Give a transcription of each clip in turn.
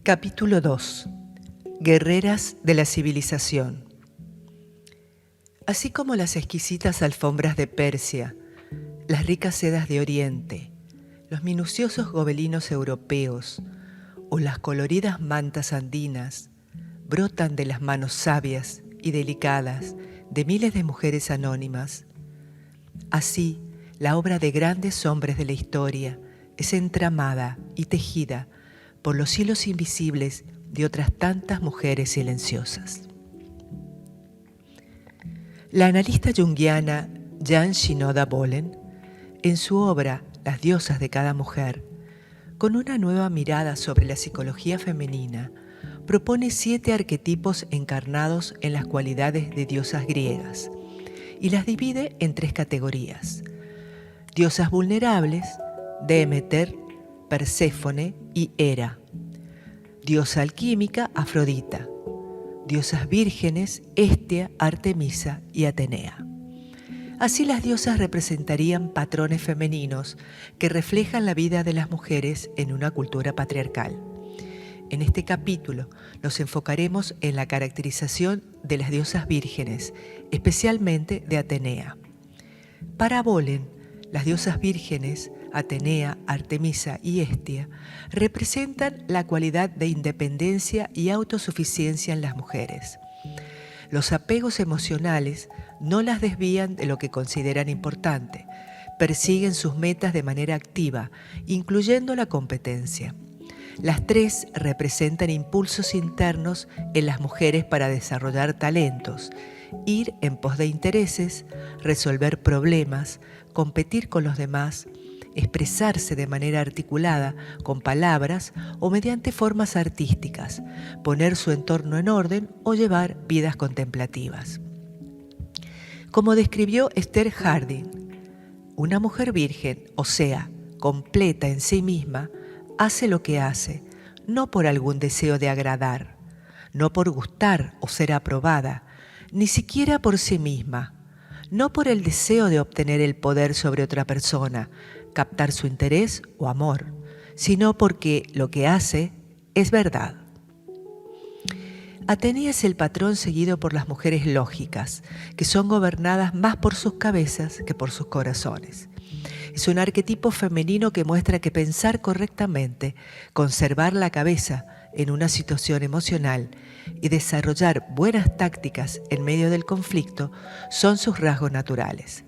Capítulo 2. Guerreras de la civilización. Así como las exquisitas alfombras de Persia, las ricas sedas de Oriente, los minuciosos gobelinos europeos o las coloridas mantas andinas brotan de las manos sabias y delicadas de miles de mujeres anónimas, así la obra de grandes hombres de la historia es entramada y tejida por los hilos invisibles de otras tantas mujeres silenciosas. La analista junguiana Jan Shinoda Bolen, en su obra Las diosas de cada mujer, con una nueva mirada sobre la psicología femenina, propone 7 arquetipos encarnados en las cualidades de diosas griegas y las divide en 3 categorías: diosas vulnerables, Demeter, Perséfone y Hera; diosa alquímica, Afrodita; diosas vírgenes, Hestia, Artemisa y Atenea. Así las diosas representarían patrones femeninos que reflejan la vida de las mujeres en una cultura patriarcal. En este capítulo nos enfocaremos en la caracterización de las diosas vírgenes, especialmente de Atenea. Para Bolen, las diosas vírgenes, Atenea, Artemisa y Hestia, representan la cualidad de independencia y autosuficiencia en las mujeres. Los apegos emocionales no las desvían de lo que consideran importante, persiguen sus metas de manera activa, incluyendo la competencia. Las 3 representan impulsos internos en las mujeres para desarrollar talentos, ir en pos de intereses, resolver problemas, competir con los demás, expresarse de manera articulada con palabras o mediante formas artísticas, poner su entorno en orden o llevar vidas contemplativas. Como describió Esther Harding, una mujer virgen, o sea, completa en sí misma, hace lo que hace, no por algún deseo de agradar, no por gustar o ser aprobada, ni siquiera por sí misma, no por el deseo de obtener el poder sobre otra persona, captar su interés o amor, sino porque lo que hace es verdad. Atenea es el patrón seguido por las mujeres lógicas, que son gobernadas más por sus cabezas que por sus corazones. Es un arquetipo femenino que muestra que pensar correctamente, conservar la cabeza en una situación emocional y desarrollar buenas tácticas en medio del conflicto son sus rasgos naturales.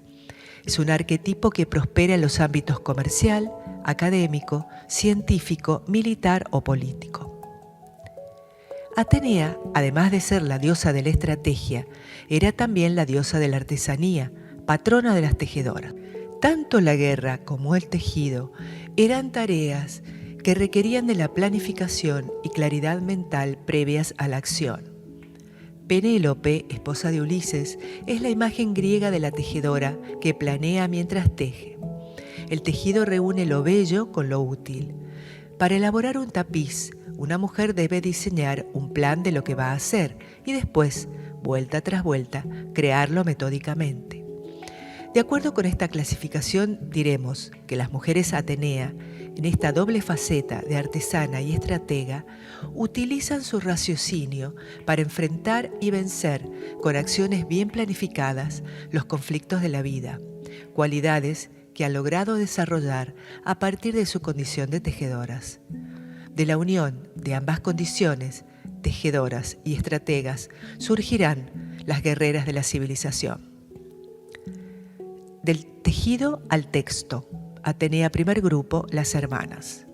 Es un arquetipo que prospera en los ámbitos comercial, académico, científico, militar o político. Atenea, además de ser la diosa de la estrategia, era también la diosa de la artesanía, patrona de las tejedoras. Tanto la guerra como el tejido eran tareas que requerían de la planificación y claridad mental previas a la acción. Penélope, esposa de Ulises, es la imagen griega de la tejedora que planea mientras teje. El tejido reúne lo bello con lo útil. Para elaborar un tapiz, una mujer debe diseñar un plan de lo que va a hacer y después, vuelta tras vuelta, crearlo metódicamente. De acuerdo con esta clasificación, diremos que las mujeres Atenea, en esta doble faceta de artesana y estratega, utilizan su raciocinio para enfrentar y vencer con acciones bien planificadas los conflictos de la vida, cualidades que han logrado desarrollar a partir de su condición de tejedoras. De la unión de ambas condiciones, tejedoras y estrategas, surgirán las guerreras de la civilización. Del tejido al texto. Atenea, primer grupo, las hermanas.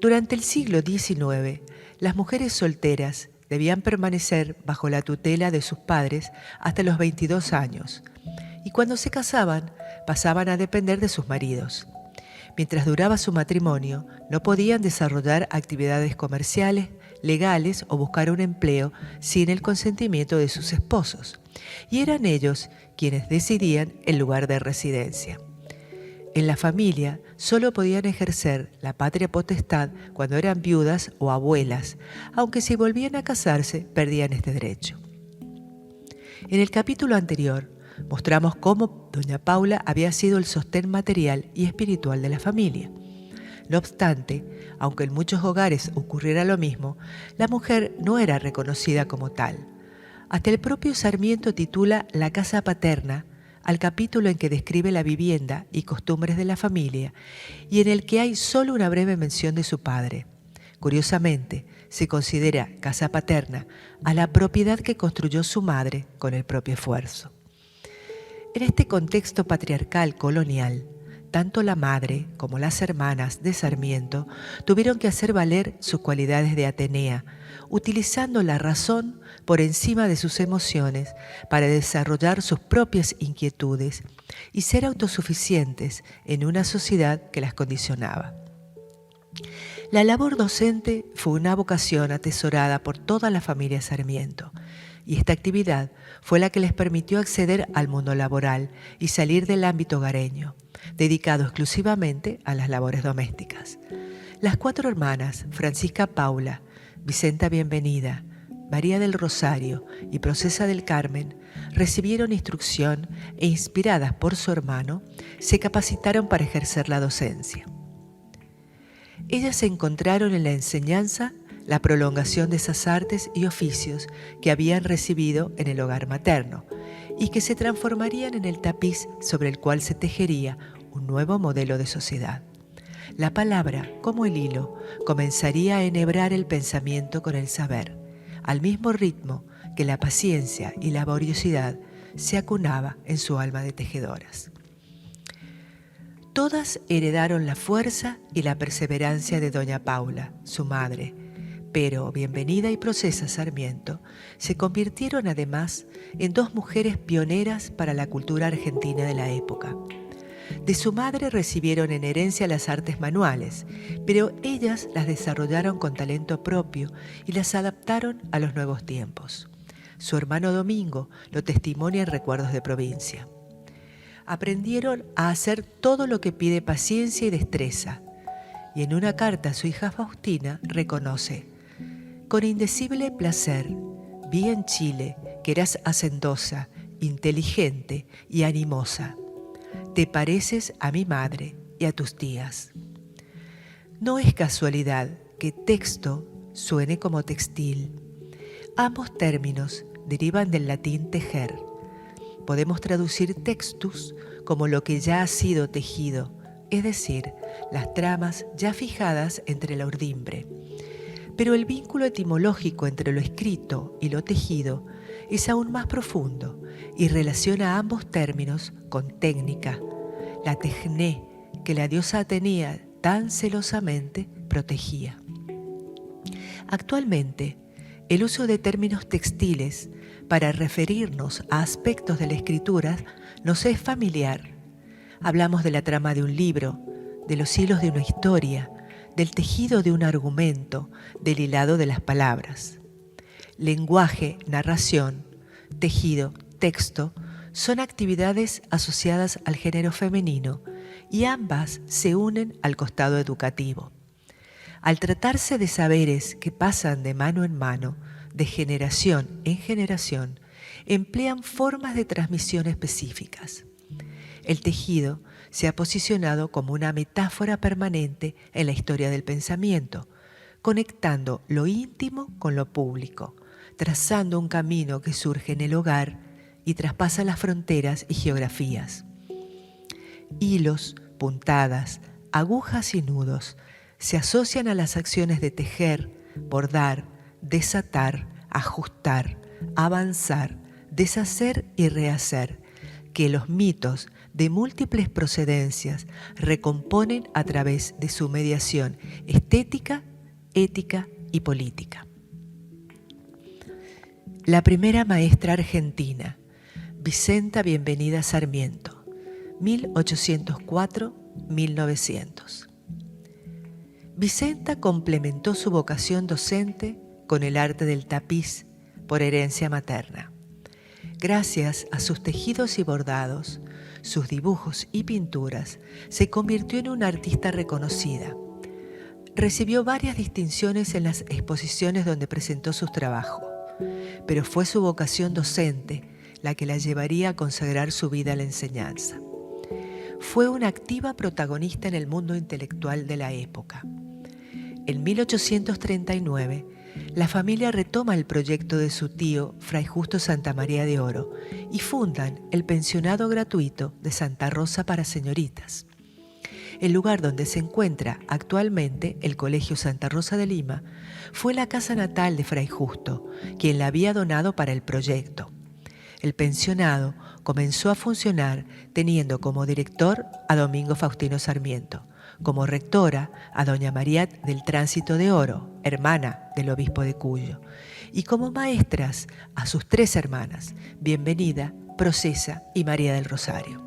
Durante el siglo XIX, las mujeres solteras debían permanecer bajo la tutela de sus padres hasta los 22 años y cuando se casaban pasaban a depender de sus maridos. Mientras duraba su matrimonio, no podían desarrollar actividades comerciales, legales o buscar un empleo sin el consentimiento de sus esposos, y eran ellos quienes decidían el lugar de residencia. En la familia solo podían ejercer la patria potestad cuando eran viudas o abuelas, aunque si volvían a casarse perdían este derecho. En el capítulo anterior mostramos cómo doña Paula había sido el sostén material y espiritual de la familia. No obstante, aunque en muchos hogares ocurriera lo mismo, la mujer no era reconocida como tal. Hasta el propio Sarmiento titula La casa paterna al capítulo en que describe la vivienda y costumbres de la familia y en el que hay solo una breve mención de su padre. Curiosamente, se considera casa paterna a la propiedad que construyó su madre con el propio esfuerzo. En este contexto patriarcal colonial, tanto la madre como las hermanas de Sarmiento tuvieron que hacer valer sus cualidades de Atenea, utilizando la razón por encima de sus emociones para desarrollar sus propias inquietudes y ser autosuficientes en una sociedad que las condicionaba. La labor docente fue una vocación atesorada por toda la familia Sarmiento, y esta actividad fue la que les permitió acceder al mundo laboral y salir del ámbito hogareño, dedicado exclusivamente a las labores domésticas. Las 4 hermanas, Francisca Paula, Vicenta Bienvenida, María del Rosario y Procesa del Carmen, recibieron instrucción e, inspiradas por su hermano, se capacitaron para ejercer la docencia. Ellas encontraron en la enseñanza la prolongación de esas artes y oficios que habían recibido en el hogar materno y que se transformarían en el tapiz sobre el cual se tejería un nuevo modelo de sociedad. La palabra, como el hilo, comenzaría a enhebrar el pensamiento con el saber, al mismo ritmo que la paciencia y la laboriosidad se acunaba en su alma de tejedoras. Todas heredaron la fuerza y la perseverancia de doña Paula, su madre, pero Bienvenida y Procesa Sarmiento se convirtieron además en 2 mujeres pioneras para la cultura argentina de la época. De su madre recibieron en herencia las artes manuales, pero ellas las desarrollaron con talento propio y las adaptaron a los nuevos tiempos. Su hermano Domingo lo testimonia en Recuerdos de Provincia. Aprendieron a hacer todo lo que pide paciencia y destreza, y en una carta a su hija Faustina reconoce: con indecible placer vi en Chile que eras hacendosa, inteligente y animosa. Te pareces a mi madre y a tus tías. No es casualidad que texto suene como textil. Ambos términos derivan del latín tejer. Podemos traducir textus como lo que ya ha sido tejido, es decir, las tramas ya fijadas entre la urdimbre. Pero el vínculo etimológico entre lo escrito y lo tejido es aún más profundo y relaciona ambos términos con técnica, la tejné que la diosa Atenea tan celosamente protegía. Actualmente, el uso de términos textiles para referirnos a aspectos de la escritura nos es familiar. Hablamos de la trama de un libro, de los hilos de una historia, del tejido de un argumento, del hilado de las palabras. Lenguaje, narración, tejido, texto son actividades asociadas al género femenino y ambas se unen al costado educativo. Al tratarse de saberes que pasan de mano en mano, de generación en generación, emplean formas de transmisión específicas. El tejido se ha posicionado como una metáfora permanente en la historia del pensamiento, conectando lo íntimo con lo público, trazando un camino que surge en el hogar y traspasa las fronteras y geografías. Hilos, puntadas, agujas y nudos se asocian a las acciones de tejer, bordar, desatar, ajustar, avanzar, deshacer y rehacer, que los mitos de múltiples procedencias recomponen a través de su mediación estética, ética y política. La primera maestra argentina, Vicenta Bienvenida Sarmiento, 1804-1900. Vicenta complementó su vocación docente con el arte del tapiz por herencia materna. Gracias a sus tejidos y bordados, sus dibujos y pinturas, se convirtió en una artista reconocida. Recibió varias distinciones en las exposiciones donde presentó sus trabajos, pero fue su vocación docente la que la llevaría a consagrar su vida a la enseñanza. fue una activa protagonista en el mundo intelectual de la época. En 1839, la familia retoma el proyecto de su tío, Fray Justo Santamaría de Oro, y fundan el pensionado gratuito de Santa Rosa para señoritas. El lugar donde se encuentra actualmente el Colegio Santa Rosa de Lima fue la casa natal de Fray Justo, quien la había donado para el proyecto. El pensionado comenzó a funcionar teniendo como director a Domingo Faustino Sarmiento, como rectora a doña María del Tránsito de Oro, hermana del obispo de Cuyo, y como maestras a sus 3 hermanas, Bienvenida, Procesa y María del Rosario.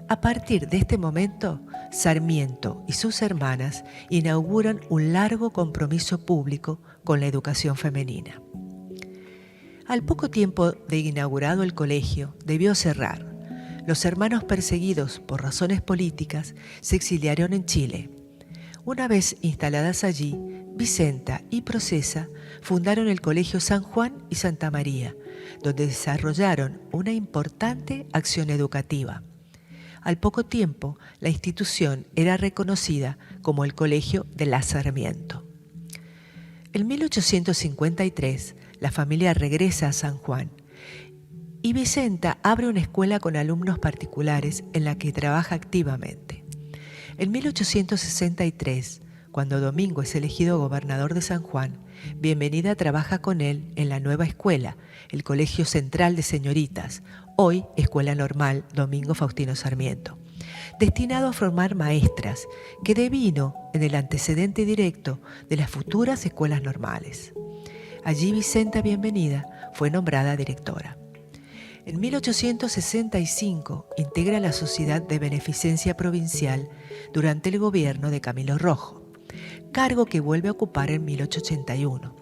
A partir de este momento, Sarmiento y sus hermanas inauguran un largo compromiso público con la educación femenina. Al poco tiempo de inaugurado el colegio, debió cerrar. Los hermanos perseguidos por razones políticas se exiliaron en Chile. Una vez instaladas allí, Vicenta y Procesa fundaron el Colegio San Juan y Santa María, donde desarrollaron una importante acción educativa. Al poco tiempo, la institución era reconocida como el Colegio de la Sarmiento. En 1853, la familia regresa a San Juan y Vicenta abre una escuela con alumnos particulares en la que trabaja activamente. En 1863, cuando Domingo es elegido gobernador de San Juan, Bienvenida trabaja con él en la nueva escuela, el Colegio Central de Señoritas, hoy Escuela Normal Domingo Faustino Sarmiento, destinado a formar maestras, que devino en el antecedente directo de las futuras escuelas normales. Allí Vicenta Bienvenida fue nombrada directora. En 1865 integra la Sociedad de Beneficencia Provincial durante el gobierno de Camilo Rojo, cargo que vuelve a ocupar en 1881.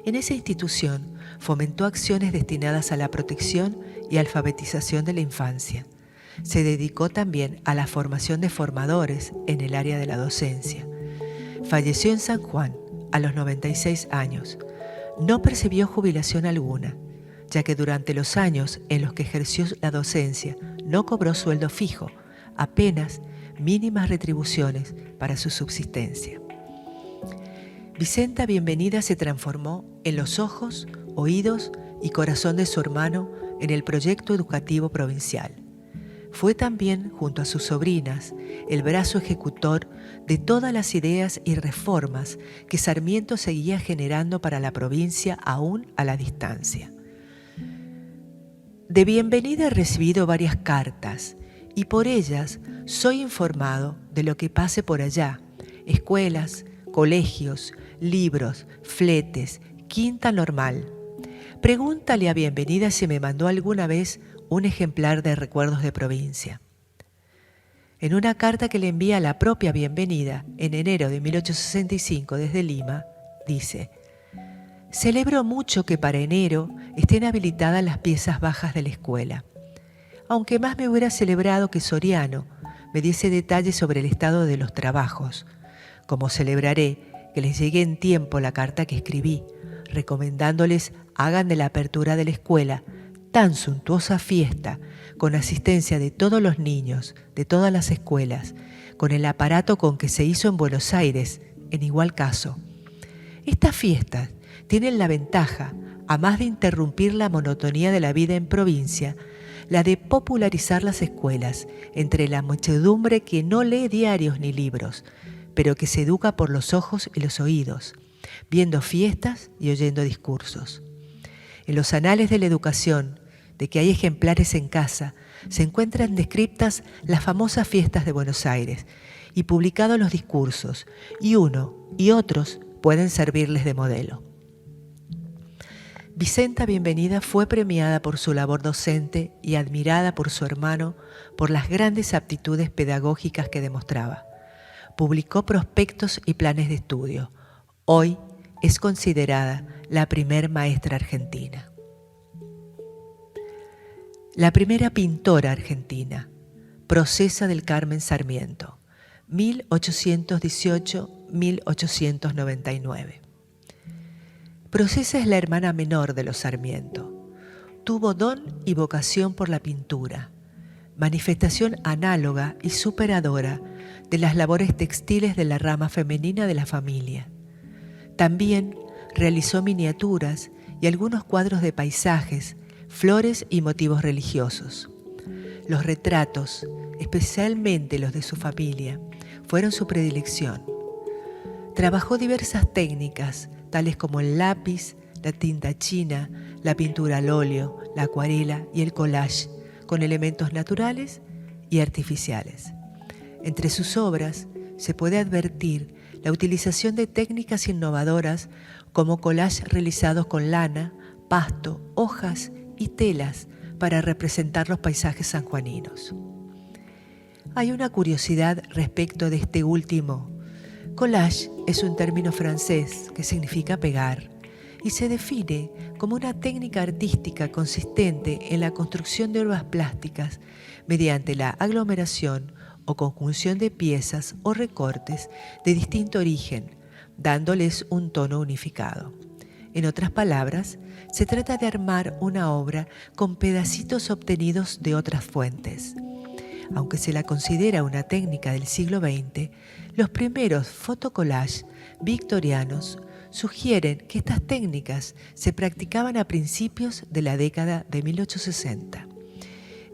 En esa institución fomentó acciones destinadas a la protección y alfabetización de la infancia. Se dedicó también a la formación de formadores en el área de la docencia. Falleció en San Juan a los 96 años. No percibió jubilación alguna, ya que durante los años en los que ejerció la docencia no cobró sueldo fijo, apenas mínimas retribuciones para su subsistencia. Vicenta Bienvenida se transformó en los ojos, oídos y corazón de su hermano en el proyecto educativo provincial. Fue también, junto a sus sobrinas, el brazo ejecutor de todas las ideas y reformas que Sarmiento seguía generando para la provincia aún a la distancia. De Bienvenida he recibido varias cartas y por ellas soy informado de lo que pase por allá: escuelas, colegios, libros, fletes, quinta normal. Pregúntale a Bienvenida si me mandó alguna vez un ejemplar de Recuerdos de Provincia. En una carta que le envía a la propia Bienvenida en enero de 1865 desde Lima, dice: celebro mucho que para enero estén habilitadas las piezas bajas de la escuela, aunque más me hubiera celebrado que Soriano me diese detalles sobre el estado de los trabajos, como celebraré que les llegue en tiempo la carta que escribí, recomendándoles hagan de la apertura de la escuela tan suntuosa fiesta, con asistencia de todos los niños, de todas las escuelas, con el aparato con que se hizo en Buenos Aires, en igual caso. Estas fiestas tienen la ventaja, a más de interrumpir la monotonía de la vida en provincia, la de popularizar las escuelas entre la muchedumbre que no lee diarios ni libros, pero que se educa por los ojos y los oídos, viendo fiestas y oyendo discursos. En los anales de la educación, de que hay ejemplares en casa, se encuentran descriptas las famosas fiestas de Buenos Aires y publicados los discursos, y uno y otros pueden servirles de modelo. Vicenta Bienvenida fue premiada por su labor docente y admirada por su hermano por las grandes aptitudes pedagógicas que demostraba. Publicó prospectos y planes de estudio. Hoy es considerada la primer maestra argentina. La primera pintora argentina, Procesa del Carmen Sarmiento, 1818-1899. Procesa es la hermana menor de los Sarmiento. Tuvo don y vocación por la pintura. manifestación análoga y superadora de las labores textiles de la rama femenina de la familia. También realizó miniaturas y algunos cuadros de paisajes, flores y motivos religiosos. Los retratos, especialmente los de su familia, fueron su predilección. Trabajó diversas técnicas, tales como el lápiz, la tinta china, la pintura al óleo, la acuarela y el collage, con elementos naturales y artificiales. Entre sus obras se puede advertir la utilización de técnicas innovadoras como collages realizados con lana, pasto, hojas y telas para representar los paisajes sanjuaninos. Hay una curiosidad respecto de este último. Collage es un término francés que significa pegar y se define como una técnica artística consistente en la construcción de obras plásticas mediante la aglomeración o conjunción de piezas o recortes de distinto origen, dándoles un tono unificado. En otras palabras, se trata de armar una obra con pedacitos obtenidos de otras fuentes. Aunque se la considera una técnica del siglo XX, los primeros fotocollages victorianos sugieren que estas técnicas se practicaban a principios de la década de 1860.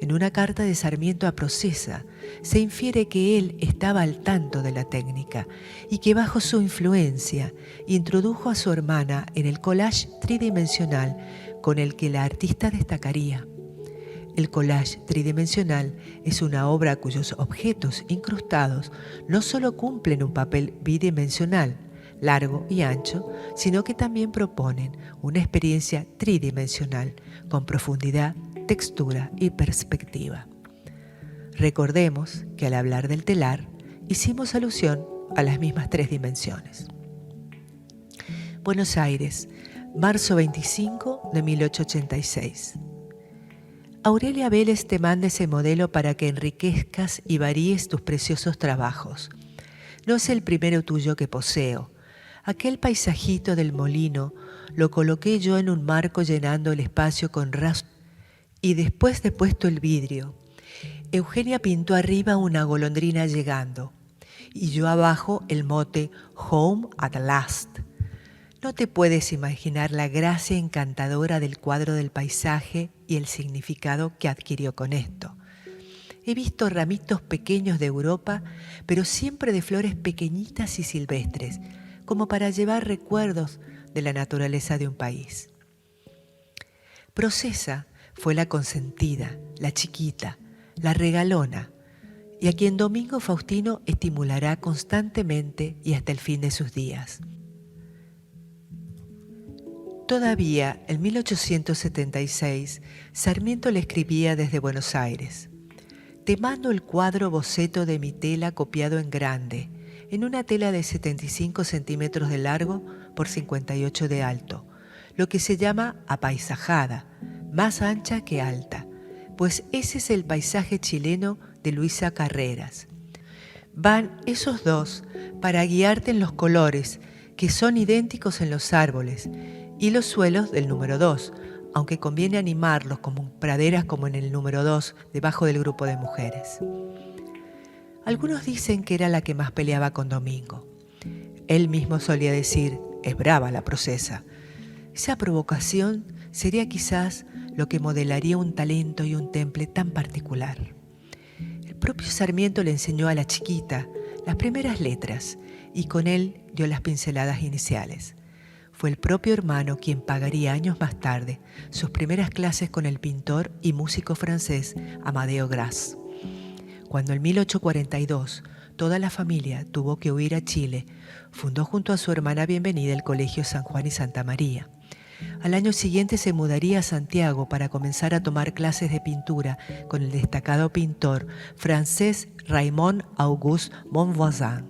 En una carta de Sarmiento a Procesa se infiere que él estaba al tanto de la técnica y que bajo su influencia introdujo a su hermana en el collage tridimensional con el que la artista destacaría. El collage tridimensional es una obra cuyos objetos incrustados no solo cumplen un papel bidimensional, largo y ancho, sino que también proponen una experiencia tridimensional con profundidad, textura y perspectiva. Recordemos que al hablar del telar hicimos alusión a las mismas tres dimensiones. Buenos Aires, marzo 25 de 1886. Aurelia Vélez te manda ese modelo para que enriquezcas y varíes tus preciosos trabajos. No es el primero tuyo que poseo. Aquel paisajito del molino lo coloqué yo en un marco llenando el espacio con rastros y después de puesto el vidrio. Eugenia pintó arriba una golondrina llegando y yo abajo el mote Home at Last. No te puedes imaginar la gracia encantadora del cuadro del paisaje y el significado que adquirió con esto. He visto ramitos pequeños de Europa, pero siempre de flores pequeñitas y silvestres, como para llevar recuerdos de la naturaleza de un país. Procesa fue la consentida, la chiquita, la regalona, y a quien Domingo Faustino estimulará constantemente y hasta el fin de sus días. Todavía en 1876, Sarmiento le escribía desde Buenos Aires: «Te mando el cuadro boceto de mi tela copiado en grande, en una tela de 75 centímetros de largo por 58 de alto, lo que se llama apaisajada, más ancha que alta, pues ese es el paisaje chileno de Luisa Carreras. Van esos dos para guiarte en los colores, que son idénticos en los árboles, y los suelos del número 2, aunque conviene animarlos como praderas como en el número 2, debajo del grupo de mujeres». Algunos dicen que era la que más peleaba con Domingo. Él mismo solía decir: «Es brava la Procesa». Esa provocación sería quizás lo que modelaría un talento y un temple tan particular. El propio Sarmiento le enseñó a la chiquita las primeras letras y con él dio las pinceladas iniciales. Fue el propio hermano quien pagaría años más tarde sus primeras clases con el pintor y músico francés Amadeo Gras. Cuando en 1842 toda la familia tuvo que huir a Chile, fundó junto a su hermana Bienvenida el Colegio San Juan y Santa María. Al año siguiente se mudaría a Santiago para comenzar a tomar clases de pintura con el destacado pintor francés Raymond Auguste Monvoisin.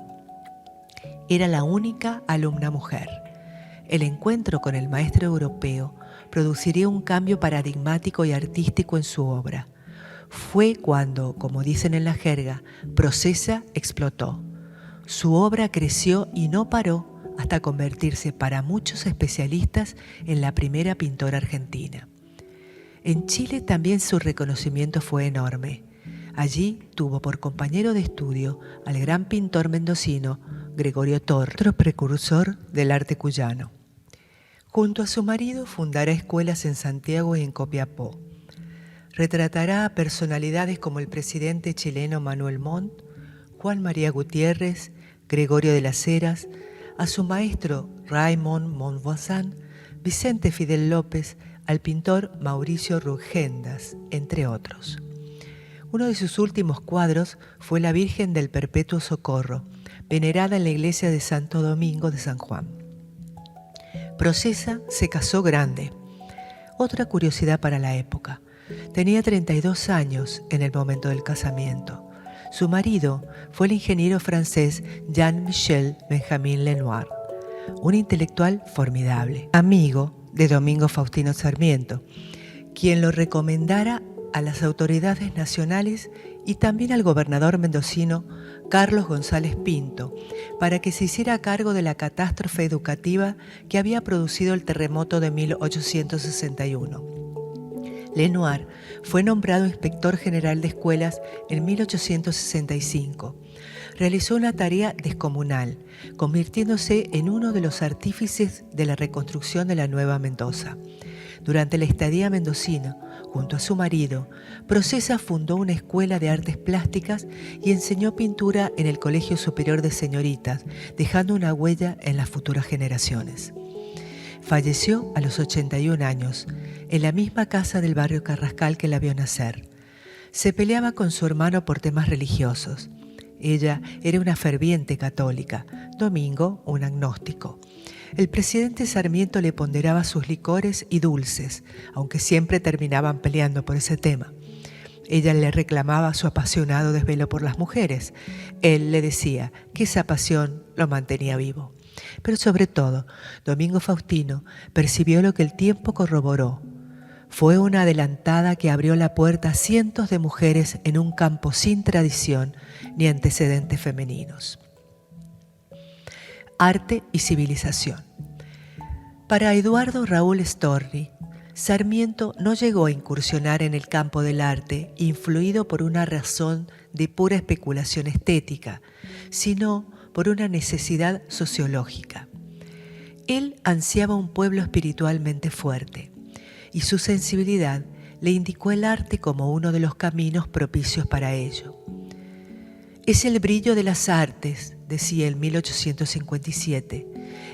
Era la única alumna mujer. El encuentro con el maestro europeo produciría un cambio paradigmático y artístico en su obra. Fue cuando, como dicen en la jerga, Procesa explotó. Su obra creció y no paró hasta convertirse para muchos especialistas en la primera pintora argentina. En Chile también su reconocimiento fue enorme. Allí tuvo por compañero de estudio al gran pintor mendocino Gregorio Torres, otro precursor del arte cuyano. Junto a su marido fundará escuelas en Santiago y en Copiapó. Retratará a personalidades como el presidente chileno Manuel Montt, Juan María Gutiérrez, Gregorio de las Heras, a su maestro Raymond Montvoisin, Vicente Fidel López, al pintor Mauricio Rugendas, entre otros. Uno de sus últimos cuadros fue la Virgen del Perpetuo Socorro, venerada en la iglesia de Santo Domingo de San Juan. Procesa se casó grande. Otra curiosidad para la época. Tenía 32 años en el momento del casamiento. Su marido fue el ingeniero francés Jean-Michel Benjamin Lenoir, un intelectual formidable, amigo de Domingo Faustino Sarmiento, quien lo recomendara a las autoridades nacionales y también al gobernador mendocino Carlos González Pinto, para que se hiciera cargo de la catástrofe educativa que había producido el terremoto de 1861. Lenoir fue nombrado inspector general de escuelas en 1865. Realizó una tarea descomunal, convirtiéndose en uno de los artífices de la reconstrucción de la Nueva Mendoza. Durante la estadía mendocina, junto a su marido, Procesa fundó una escuela de artes plásticas y enseñó pintura en el Colegio Superior de Señoritas, dejando una huella en las futuras generaciones. Falleció a los 81 años, en la misma casa del barrio Carrascal que la vio nacer. Se peleaba con su hermano por temas religiosos. Ella era una ferviente católica, Domingo un agnóstico. El presidente Sarmiento le ponderaba sus licores y dulces, aunque siempre terminaban peleando por ese tema. Ella le reclamaba su apasionado desvelo por las mujeres. Él le decía que esa pasión lo mantenía vivo. Pero sobre todo, Domingo Faustino percibió lo que el tiempo corroboró. Fue una adelantada que abrió la puerta a cientos de mujeres en un campo sin tradición ni antecedentes femeninos. Arte y civilización. Para Eduardo Raúl Storni, Sarmiento no llegó a incursionar en el campo del arte influido por una razón de pura especulación estética, sino por una necesidad sociológica. Él ansiaba un pueblo espiritualmente fuerte, y su sensibilidad le indicó el arte como uno de los caminos propicios para ello. Es el brillo de las artes, decía en 1857,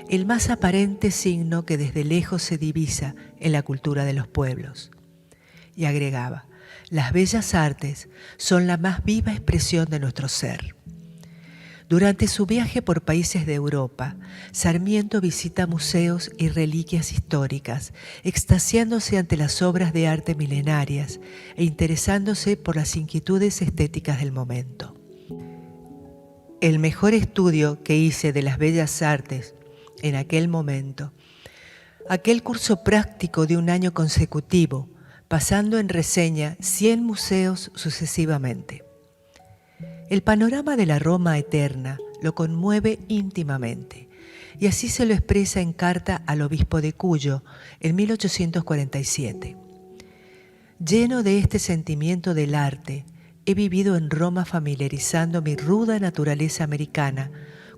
el más aparente signo que desde lejos se divisa en la cultura de los pueblos. Y agregaba, las bellas artes son la más viva expresión de nuestro ser. Durante su viaje por países de Europa, Sarmiento visita museos y reliquias históricas, extasiándose ante las obras de arte milenarias e interesándose por las inquietudes estéticas del momento. El mejor estudio que hice de las bellas artes en aquel momento, aquel curso práctico de un año consecutivo, pasando en reseña 100 museos sucesivamente. El panorama de la Roma eterna lo conmueve íntimamente, y así se lo expresa en carta al obispo de Cuyo en 1847. Lleno de este sentimiento del arte, he vivido en Roma familiarizando mi ruda naturaleza americana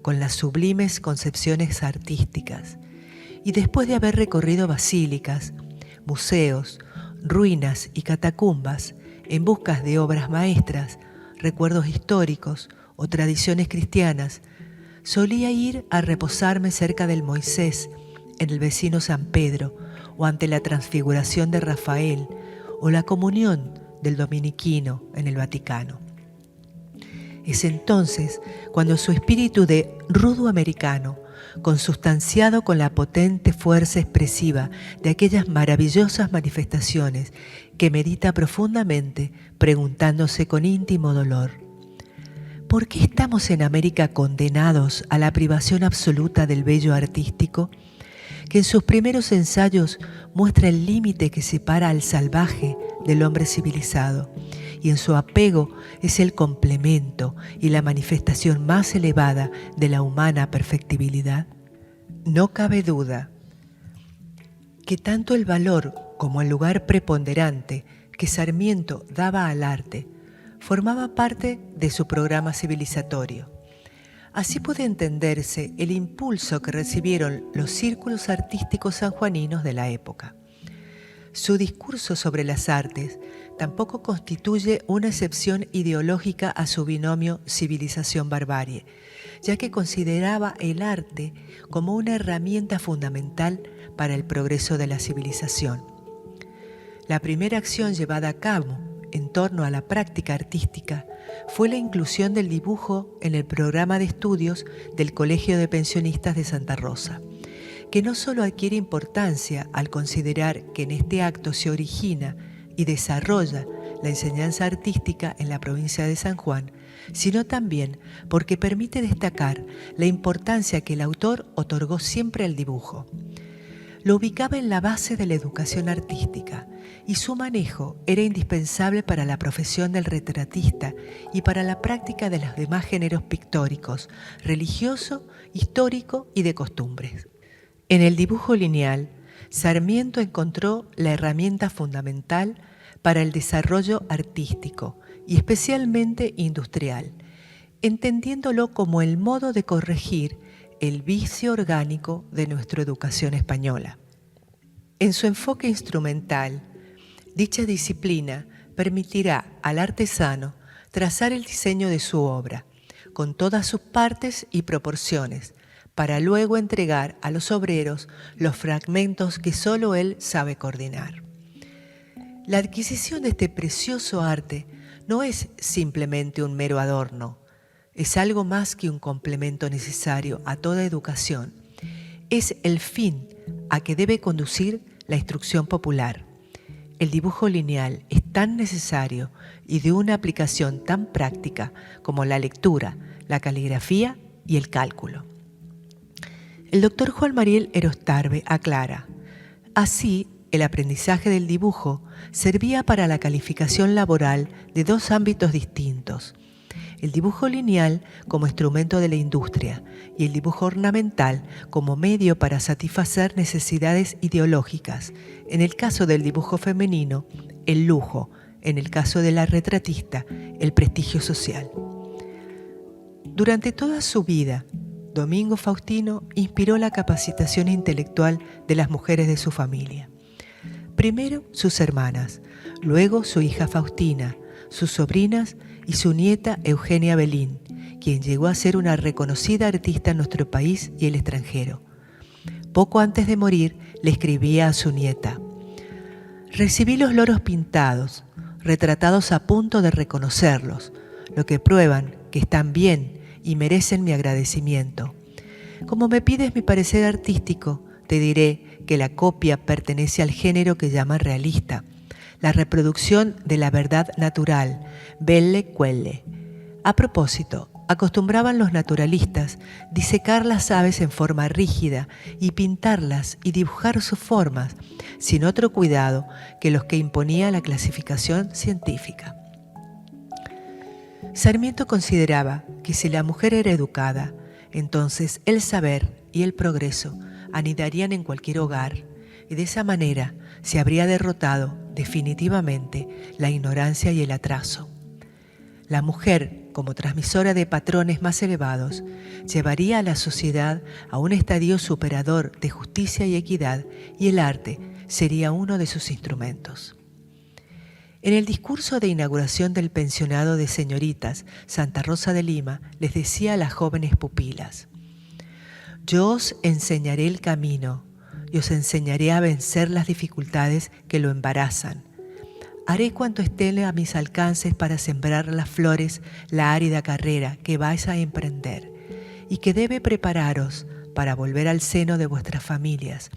con las sublimes concepciones artísticas, y después de haber recorrido basílicas, museos, ruinas y catacumbas en busca de obras maestras, recuerdos históricos o tradiciones cristianas, solía ir a reposarme cerca del Moisés en el vecino San Pedro, o ante la Transfiguración de Rafael, o la Comunión del Dominiquino en el Vaticano. Es entonces cuando su espíritu de rudo americano, consustanciado con la potente fuerza expresiva de aquellas maravillosas manifestaciones que medita profundamente, preguntándose con íntimo dolor: ¿por qué estamos en América condenados a la privación absoluta del bello artístico, que en sus primeros ensayos muestra el límite que separa al salvaje del hombre civilizado, y en su apego es el complemento y la manifestación más elevada de la humana perfectibilidad? No cabe duda que tanto el valor como el lugar preponderante que Sarmiento daba al arte formaba parte de su programa civilizatorio. Así puede entenderse el impulso que recibieron los círculos artísticos sanjuaninos de la época. Su discurso sobre las artes tampoco constituye una excepción ideológica a su binomio civilización-barbarie, ya que consideraba el arte como una herramienta fundamental para el progreso de la civilización. La primera acción llevada a cabo en torno a la práctica artística fue la inclusión del dibujo en el programa de estudios del Colegio de Pensionistas de Santa Rosa, que no solo adquiere importancia al considerar que en este acto se origina y desarrolla la enseñanza artística en la provincia de San Juan, sino también porque permite destacar la importancia que el autor otorgó siempre al dibujo. Lo ubicaba en la base de la educación artística y su manejo era indispensable para la profesión del retratista y para la práctica de los demás géneros pictóricos, religioso, histórico y de costumbres. En el dibujo lineal, Sarmiento encontró la herramienta fundamental para el desarrollo artístico y especialmente industrial, entendiéndolo como el modo de corregir el vicio orgánico de nuestra educación española. En su enfoque instrumental, dicha disciplina permitirá al artesano trazar el diseño de su obra, con todas sus partes y proporciones, para luego entregar a los obreros los fragmentos que solo él sabe coordinar. La adquisición de este precioso arte no es simplemente un mero adorno, es algo más que un complemento necesario a toda educación. Es el fin a que debe conducir la instrucción popular. El dibujo lineal es tan necesario y de una aplicación tan práctica como la lectura, la caligrafía y el cálculo. El doctor Juan Mariel Erostarbe aclara: así, el aprendizaje del dibujo servía para la calificación laboral de dos ámbitos distintos: el dibujo lineal como instrumento de la industria y el dibujo ornamental como medio para satisfacer necesidades ideológicas. En el caso del dibujo femenino, el lujo; en el caso de la retratista, el prestigio social. Durante toda su vida, Domingo Faustino inspiró la capacitación intelectual de las mujeres de su familia. Primero sus hermanas, luego su hija Faustina, sus sobrinas y su nieta Eugenia Belín, quien llegó a ser una reconocida artista en nuestro país y el extranjero. Poco antes de morir, le escribía a su nieta: recibí los loros pintados, retratados a punto de reconocerlos, lo que prueban que están bien y merecen mi agradecimiento. Como me pides mi parecer artístico, te diré que la copia pertenece al género que llaman realista, la reproducción de la verdad natural, belle quelle. A propósito, acostumbraban los naturalistas disecar las aves en forma rígida y pintarlas y dibujar sus formas, sin otro cuidado que los que imponía la clasificación científica. Sarmiento consideraba que si la mujer era educada, entonces el saber y el progreso anidarían en cualquier hogar, y de esa manera se habría derrotado definitivamente la ignorancia y el atraso. La mujer, como transmisora de patrones más elevados, llevaría a la sociedad a un estadio superador de justicia y equidad, y el arte sería uno de sus instrumentos. En el discurso de inauguración del pensionado de señoritas Santa Rosa de Lima, les decía a las jóvenes pupilas: yo os enseñaré el camino y os enseñaré a vencer las dificultades que lo embarazan. Haré cuanto esté a mis alcances para sembrar las flores la árida carrera que vais a emprender y que debe prepararos para volver al seno de vuestras familias,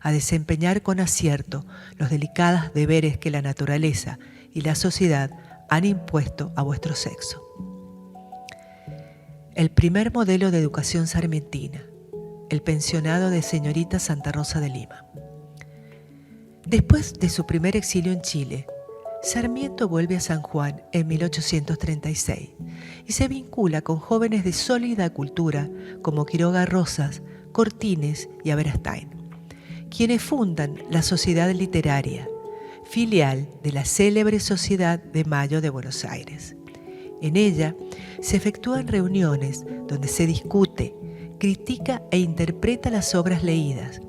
a desempeñar con acierto los delicados deberes que la naturaleza y la sociedad han impuesto a vuestro sexo. El primer modelo de educación sarmientina, el pensionado de señorita Santa Rosa de Lima. Después de su primer exilio en Chile, Sarmiento vuelve a San Juan en 1836 y se vincula con jóvenes de sólida cultura como Quiroga Rosas, Cortines y Aberastain, quienes fundan la Sociedad Literaria, filial de la célebre Sociedad de Mayo de Buenos Aires. En ella se efectúan reuniones donde se discute, critica e interpreta las obras leídas.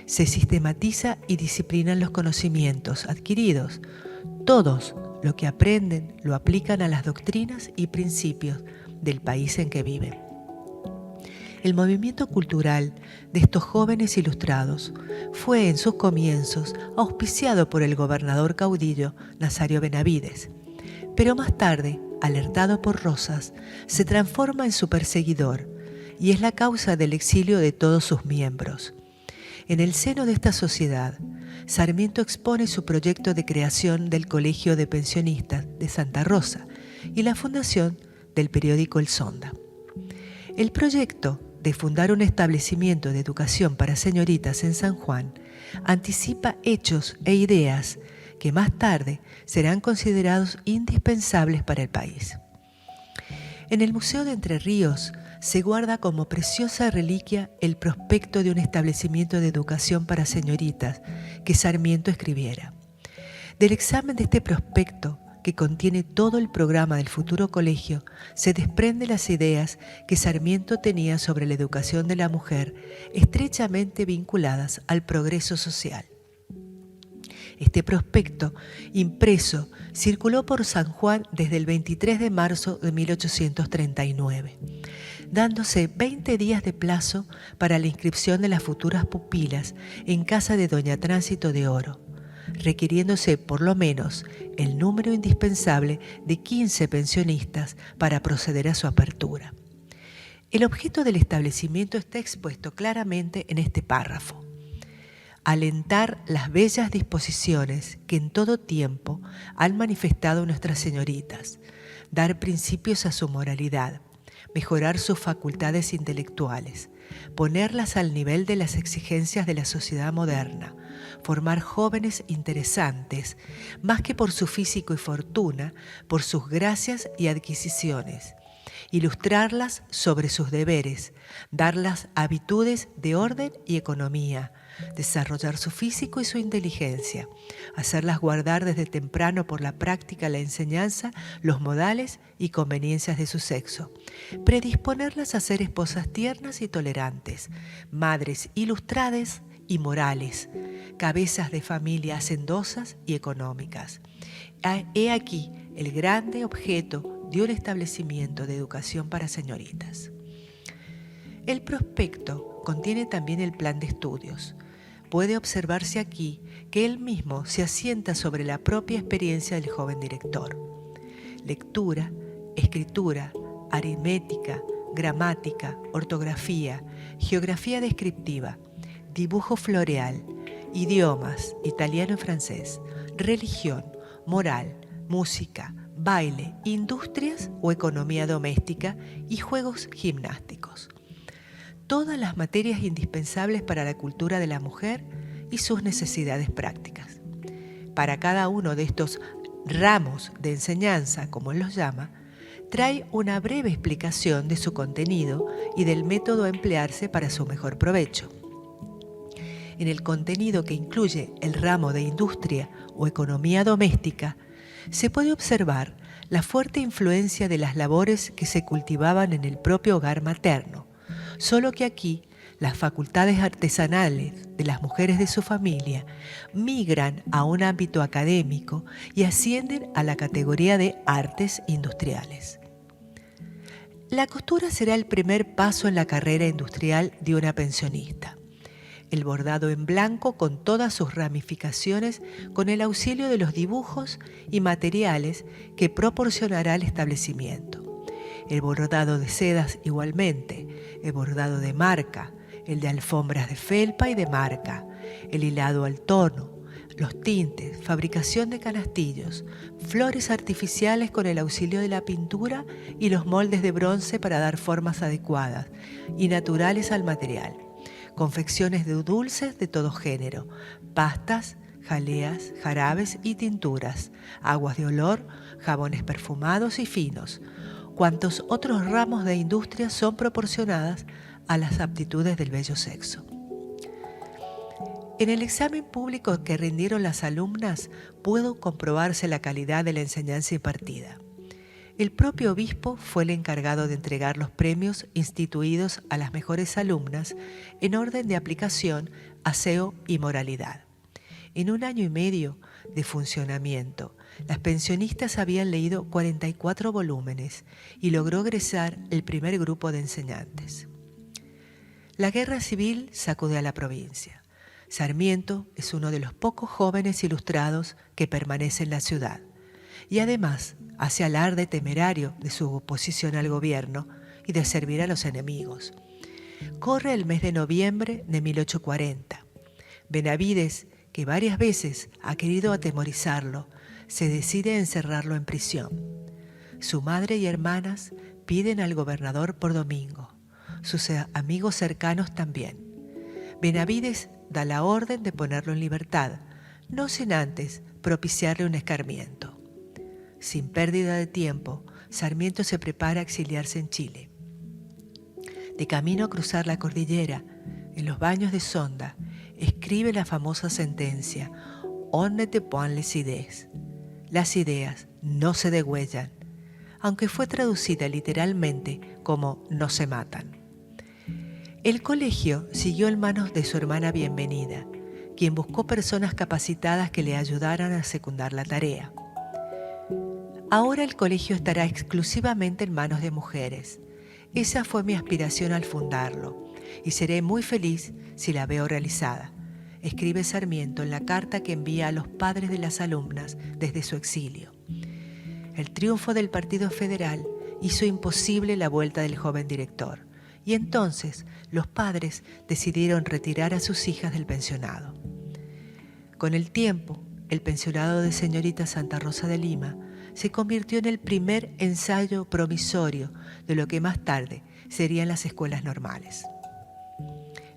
Se sistematiza y disciplinan los conocimientos adquiridos. Todos lo que aprenden lo aplican a las doctrinas y principios del país en que viven. El movimiento cultural de estos jóvenes ilustrados fue en sus comienzos auspiciado por el gobernador caudillo Nazario Benavides, pero más tarde, alertado por Rosas, se transforma en su perseguidor y es la causa del exilio de todos sus miembros. En el seno de esta sociedad, Sarmiento expone su proyecto de creación del Colegio de Pensionistas de Santa Rosa y la fundación del periódico El Sonda. El proyecto de fundar un establecimiento de educación para señoritas en San Juan anticipa hechos e ideas que más tarde serán considerados indispensables para el país. En el Museo de Entre Ríos se guarda como preciosa reliquia el prospecto de un establecimiento de educación para señoritas que Sarmiento escribiera. Del examen de este prospecto, que contiene todo el programa del futuro colegio, se desprenden las ideas que Sarmiento tenía sobre la educación de la mujer, estrechamente vinculadas al progreso social. Este prospecto, impreso, circuló por San Juan desde el 23 de marzo de 1839, dándose 20 días de plazo para la inscripción de las futuras pupilas en casa de doña Tránsito de Oro, requiriéndose por lo menos el número indispensable de 15 pensionistas para proceder a su apertura. El objeto del establecimiento está expuesto claramente en este párrafo. Alentar las bellas disposiciones que en todo tiempo han manifestado nuestras señoritas, dar principios a su moralidad, mejorar sus facultades intelectuales, ponerlas al nivel de las exigencias de la sociedad moderna, formar jóvenes interesantes, más que por su físico y fortuna, por sus gracias y adquisiciones, ilustrarlas sobre sus deberes, darlas habitudes de orden y economía, desarrollar su físico y su inteligencia, hacerlas guardar desde temprano por la práctica, la enseñanza, los modales y conveniencias de su sexo, predisponerlas a ser esposas tiernas y tolerantes, madres ilustradas y morales, cabezas de familia hacendosas y económicas. He aquí el grande objeto de un establecimiento de educación para señoritas. El prospecto contiene también el plan de estudios. Puede observarse aquí que él mismo se asienta sobre la propia experiencia del joven director. Lectura, escritura, aritmética, gramática, ortografía, geografía descriptiva, dibujo floreal, idiomas, italiano y francés, religión, moral, música, baile, industrias o economía doméstica y juegos gimnásticos. Todas las materias indispensables para la cultura de la mujer y sus necesidades prácticas. Para cada uno de estos ramos de enseñanza, como él los llama, trae una breve explicación de su contenido y del método a emplearse para su mejor provecho. En el contenido que incluye el ramo de industria o economía doméstica, se puede observar la fuerte influencia de las labores que se cultivaban en el propio hogar materno, solo que aquí las facultades artesanales de las mujeres de su familia migran a un ámbito académico y ascienden a la categoría de artes industriales. La costura será el primer paso en la carrera industrial de una pensionista. El bordado en blanco con todas sus ramificaciones con el auxilio de los dibujos y materiales que proporcionará el establecimiento. El bordado de sedas igualmente, el bordado de marca, el de alfombras de felpa y de marca, el hilado al tono, los tintes, fabricación de canastillos, flores artificiales con el auxilio de la pintura y los moldes de bronce para dar formas adecuadas y naturales al material. Confecciones de dulces de todo género, pastas, jaleas, jarabes y tinturas, aguas de olor, jabones perfumados y finos. Cuantos otros ramos de industria son proporcionadas a las aptitudes del bello sexo. En el examen público que rindieron las alumnas pudo comprobarse la calidad de la enseñanza impartida. el propio obispo fue el encargado de entregar los premios instituidos a las mejores alumnas en orden de aplicación, aseo y moralidad. En 1 año y medio de funcionamiento, las pensionistas habían leído 44 volúmenes y logró egresar el primer grupo de enseñantes. La guerra civil sacude a la provincia. Sarmiento es uno de los pocos jóvenes ilustrados que permanece en la ciudad y además hace alarde temerario de su oposición al gobierno y de servir a los enemigos. Corre el mes de noviembre de 1840. Benavides, que varias veces ha querido atemorizarlo, se decide a encerrarlo en prisión. Su madre y hermanas piden al gobernador por domingo, sus amigos cercanos también. Benavides da la orden de ponerlo en libertad, no sin antes propiciarle un escarmiento. Sin pérdida de tiempo, Sarmiento se prepara a exiliarse en Chile. De camino a cruzar la cordillera, en los baños de Sonda, escribe la famosa sentencia «On ne te point les idées». Las ideas no se degüellan, aunque fue traducida literalmente como «no se matan». El colegio siguió en manos de su hermana Bienvenida, quien buscó personas capacitadas que le ayudaran a secundar la tarea. Ahora el colegio estará exclusivamente en manos de mujeres. Esa fue mi aspiración al fundarlo, y seré muy feliz si la veo realizada, escribe Sarmiento en la carta que envía a los padres de las alumnas desde su exilio. El triunfo del Partido Federal hizo imposible la vuelta del joven director, y entonces los padres decidieron retirar a sus hijas del pensionado. Con el tiempo, el pensionado de señorita Santa Rosa de Lima se convirtió en el primer ensayo promisorio de lo que más tarde serían las escuelas normales.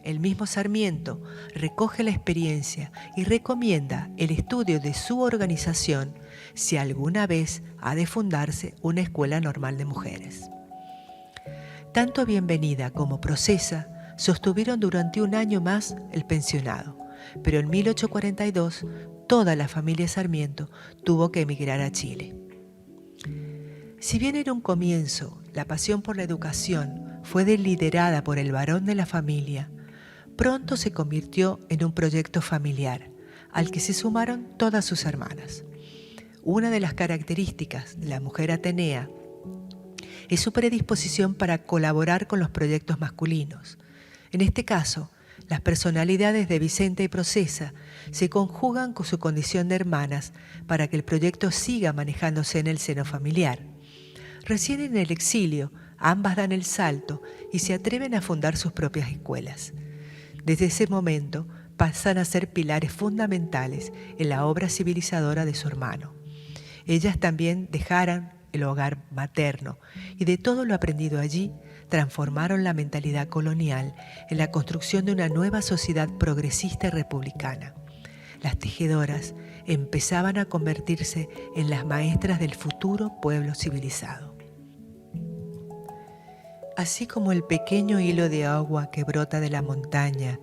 El mismo Sarmiento recoge la experiencia y recomienda el estudio de su organización si alguna vez ha de fundarse una escuela normal de mujeres. Tanto Bienvenida como Procesa sostuvieron durante 1 año más el pensionado, pero en 1842 toda la familia Sarmiento tuvo que emigrar a Chile. Si bien en un comienzo la pasión por la educación fue liderada por el varón de la familia, pronto se convirtió en un proyecto familiar, al que se sumaron todas sus hermanas. Una de las características de la mujer atenea es su predisposición para colaborar con los proyectos masculinos. En este caso, las personalidades de Vicenta y Procesa se conjugan con su condición de hermanas para que el proyecto siga manejándose en el seno familiar. Recién en el exilio, ambas dan el salto y se atreven a fundar sus propias escuelas. Desde ese momento pasan a ser pilares fundamentales en la obra civilizadora de su hermano. Ellas también dejaron el hogar materno y de todo lo aprendido allí transformaron la mentalidad colonial en la construcción de una nueva sociedad progresista y republicana. Las tejedoras empezaban a convertirse en las maestras del futuro pueblo civilizado. Así como el pequeño hilo de agua que brota de la montaña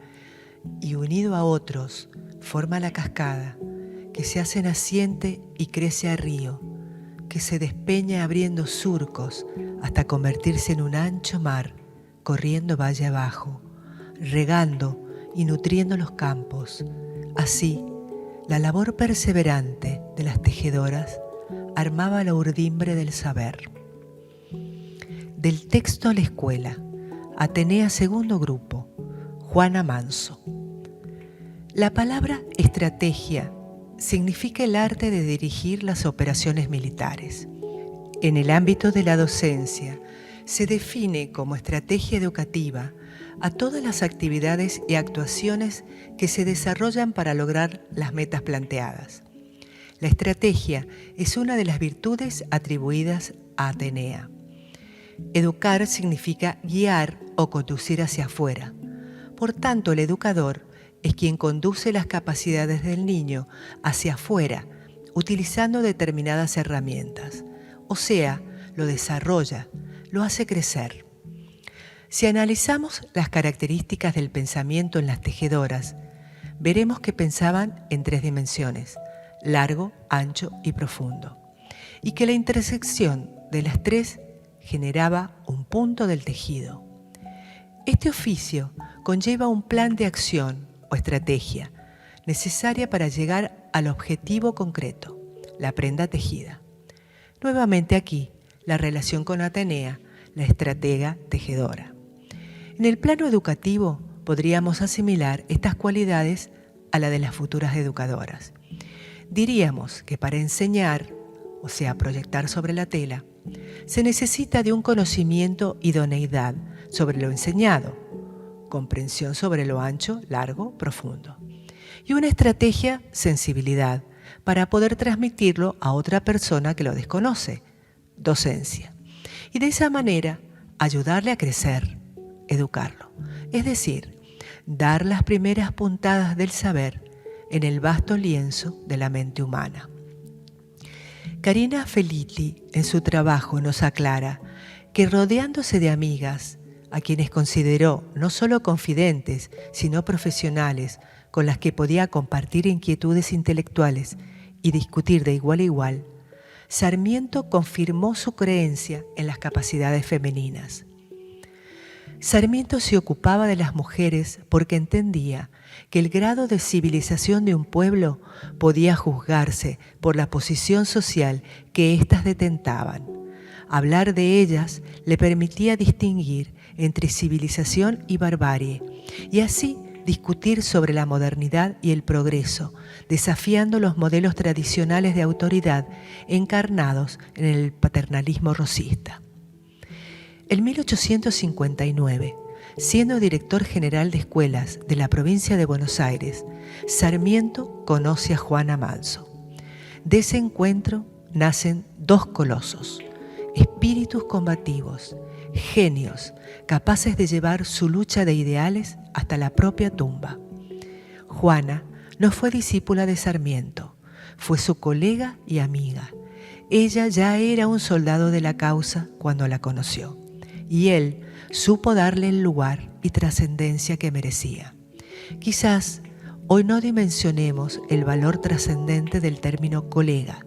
y unido a otros forma la cascada, que se hace naciente y crece a río, que se despeña abriendo surcos hasta convertirse en un ancho mar, corriendo valle abajo, regando y nutriendo los campos. Así, la labor perseverante de las tejedoras armaba la urdimbre del saber. Del texto a la escuela, Atenea segundo grupo, Juana Manso. La palabra estrategia significa el arte de dirigir las operaciones militares. En el ámbito de la docencia, se define como estrategia educativa a todas las actividades y actuaciones que se desarrollan para lograr las metas planteadas. La estrategia es una de las virtudes atribuidas a Atenea. Educar significa guiar o conducir hacia afuera. Por tanto, el educador es quien conduce las capacidades del niño hacia afuera, utilizando determinadas herramientas. O sea, lo desarrolla, lo hace crecer. Si analizamos las características del pensamiento en las tejedoras, veremos que pensaban en 3 dimensiones, largo, ancho y profundo, y que la intersección de las tres generaba un punto del tejido. Este oficio conlleva un plan de acción o estrategia necesaria para llegar al objetivo concreto, la prenda tejida. Nuevamente aquí, la relación con Atenea, la estratega tejedora. En el plano educativo podríamos asimilar estas cualidades a la de las futuras educadoras. Diríamos que para enseñar, o sea, proyectar sobre la tela, se necesita de un conocimiento y idoneidad sobre lo enseñado, comprensión sobre lo ancho, largo, profundo, y una estrategia, sensibilidad, para poder transmitirlo a otra persona que lo desconoce, docencia, y de esa manera ayudarle a crecer, educarlo, es decir, dar las primeras puntadas del saber en el vasto lienzo de la mente humana. Carina Felitti en su trabajo nos aclara que rodeándose de amigas, a quienes consideró no solo confidentes, sino profesionales, con las que podía compartir inquietudes intelectuales y discutir de igual a igual, Sarmiento confirmó su creencia en las capacidades femeninas. Sarmiento se ocupaba de las mujeres porque entendía que el grado de civilización de un pueblo podía juzgarse por la posición social que éstas detentaban. Hablar de ellas le permitía distinguir entre civilización y barbarie, y así discutir sobre la modernidad y el progreso, desafiando los modelos tradicionales de autoridad encarnados en el paternalismo rosista. En 1859, siendo director general de escuelas de la provincia de Buenos Aires, Sarmiento conoce a Juana Manso. De ese encuentro nacen dos colosos, espíritus combativos, genios capaces de llevar su lucha de ideales hasta la propia tumba. Juana no fue discípula de Sarmiento, fue su colega y amiga. Ella ya era un soldado de la causa cuando la conoció, y él supo darle el lugar y trascendencia que merecía. Quizás hoy no dimensionemos el valor trascendente del término colega,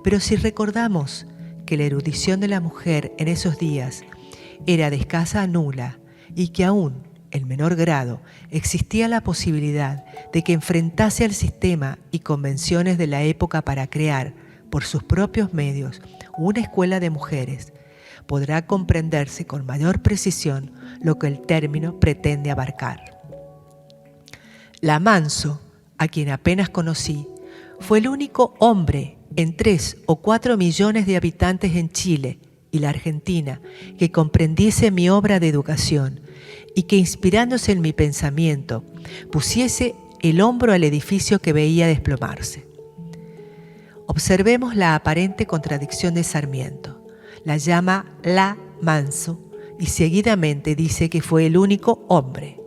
pero si recordamos que la erudición de la mujer en esos días era de escasa a nula y que aún, en menor grado, existía la posibilidad de que enfrentase al sistema y convenciones de la época para crear, por sus propios medios, una escuela de mujeres, podrá comprenderse con mayor precisión lo que el término pretende abarcar. La Manso, a quien apenas conocí, fue el único hombre en 3 o 4 millones de habitantes en Chile y la Argentina que comprendiese mi obra de educación y que, inspirándose en mi pensamiento, pusiese el hombro al edificio que veía desplomarse. Observemos la aparente contradicción de Sarmiento. La llama La Manso y seguidamente dice que fue el único hombre.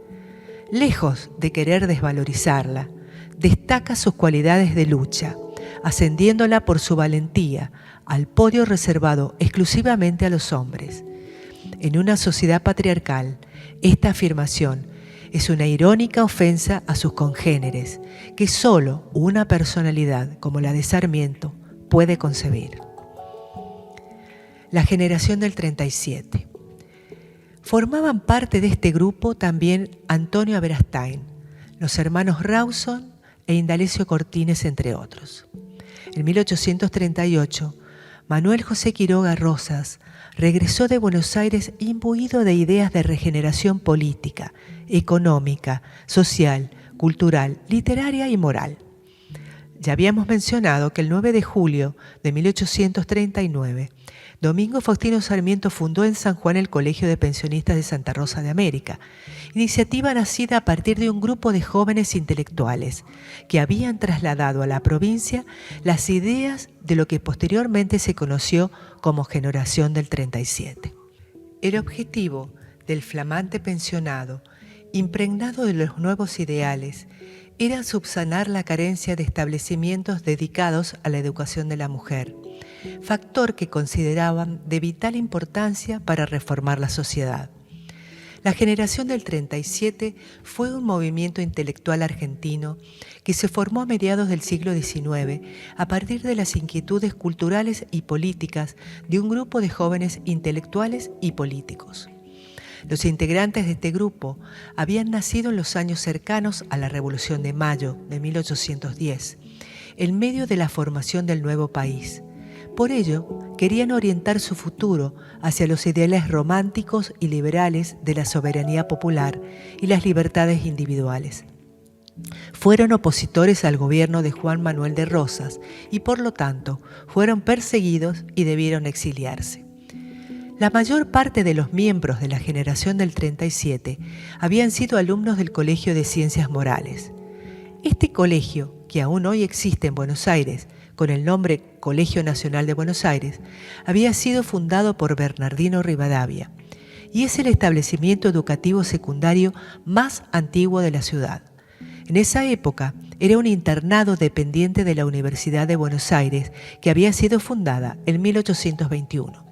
Lejos de querer desvalorizarla, destaca sus cualidades de lucha, ascendiéndola por su valentía al podio reservado exclusivamente a los hombres. En una sociedad patriarcal, esta afirmación es una irónica ofensa a sus congéneres que solo una personalidad como la de Sarmiento puede concebir. La generación del 37. Formaban parte de este grupo también Antonio Aberastain, los hermanos Rawson e Indalecio Cortines, entre otros. En 1838, Manuel José Quiroga Rosas regresó de Buenos Aires imbuido de ideas de regeneración política, económica, social, cultural, literaria y moral. Ya habíamos mencionado que el 9 de julio de 1839, Domingo Faustino Sarmiento fundó en San Juan el Colegio de Pensionistas de Santa Rosa de América, iniciativa nacida a partir de un grupo de jóvenes intelectuales que habían trasladado a la provincia las ideas de lo que posteriormente se conoció como Generación del 37. El objetivo del flamante pensionado, impregnado de los nuevos ideales, era subsanar la carencia de establecimientos dedicados a la educación de la mujer, factor que consideraban de vital importancia para reformar la sociedad. La generación del 37 fue un movimiento intelectual argentino que se formó a mediados del siglo XIX a partir de las inquietudes culturales y políticas de un grupo de jóvenes intelectuales y políticos. Los integrantes de este grupo habían nacido en los años cercanos a la Revolución de Mayo de 1810, en medio de la formación del nuevo país. Por ello, querían orientar su futuro hacia los ideales románticos y liberales de la soberanía popular y las libertades individuales. Fueron opositores al gobierno de Juan Manuel de Rosas y, por lo tanto, fueron perseguidos y debieron exiliarse. La mayor parte de los miembros de la generación del 37 habían sido alumnos del Colegio de Ciencias Morales. Este colegio, que aún hoy existe en Buenos Aires, con el nombre Colegio Nacional de Buenos Aires, había sido fundado por Bernardino Rivadavia y es el establecimiento educativo secundario más antiguo de la ciudad. En esa época era un internado dependiente de la Universidad de Buenos Aires que había sido fundada en 1821.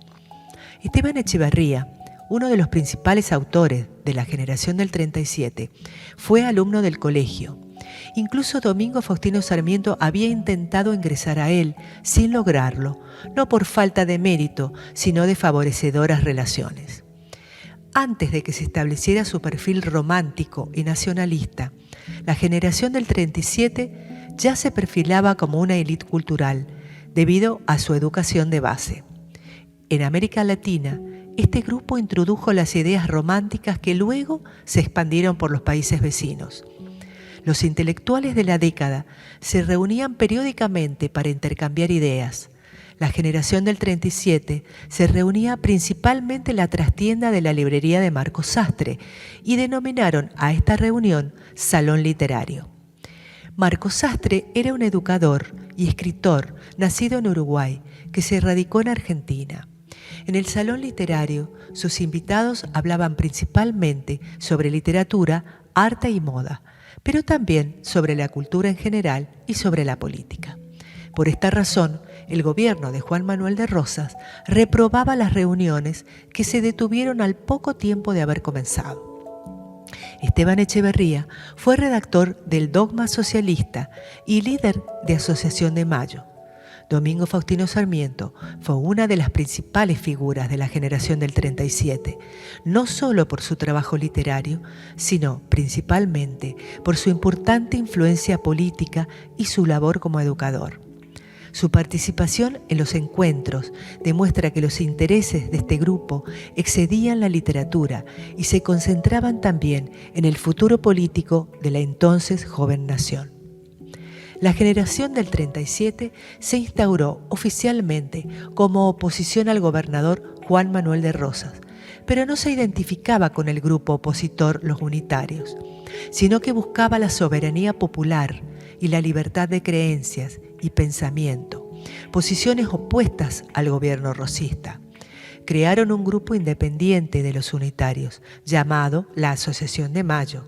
Esteban Echeverría, uno de los principales autores de la generación del 37, fue alumno del colegio. Incluso Domingo Faustino Sarmiento había intentado ingresar a él sin lograrlo, no por falta de mérito, sino de favorecedoras relaciones. Antes de que se estableciera su perfil romántico y nacionalista, la generación del 37 ya se perfilaba como una élite cultural debido a su educación de base. En América Latina, este grupo introdujo las ideas románticas que luego se expandieron por los países vecinos. Los intelectuales de la década se reunían periódicamente para intercambiar ideas. La generación del 37 se reunía principalmente en la trastienda de la librería de Marcos Sastre y denominaron a esta reunión Salón Literario. Marcos Sastre era un educador y escritor nacido en Uruguay que se radicó en Argentina. En el Salón Literario, sus invitados hablaban principalmente sobre literatura, arte y moda, pero también sobre la cultura en general y sobre la política. Por esta razón, el gobierno de Juan Manuel de Rosas reprobaba las reuniones que se detuvieron al poco tiempo de haber comenzado. Esteban Echeverría fue redactor del Dogma Socialista y líder de Asociación de Mayo. Domingo Faustino Sarmiento fue una de las principales figuras de la generación del 37, no solo por su trabajo literario, sino principalmente por su importante influencia política y su labor como educador. Su participación en los encuentros demuestra que los intereses de este grupo excedían la literatura y se concentraban también en el futuro político de la entonces joven nación. La generación del 37 se instauró oficialmente como oposición al gobernador Juan Manuel de Rosas, pero no se identificaba con el grupo opositor Los Unitarios, sino que buscaba la soberanía popular y la libertad de creencias y pensamiento, posiciones opuestas al gobierno rosista. Crearon un grupo independiente de los unitarios, llamado la Asociación de Mayo.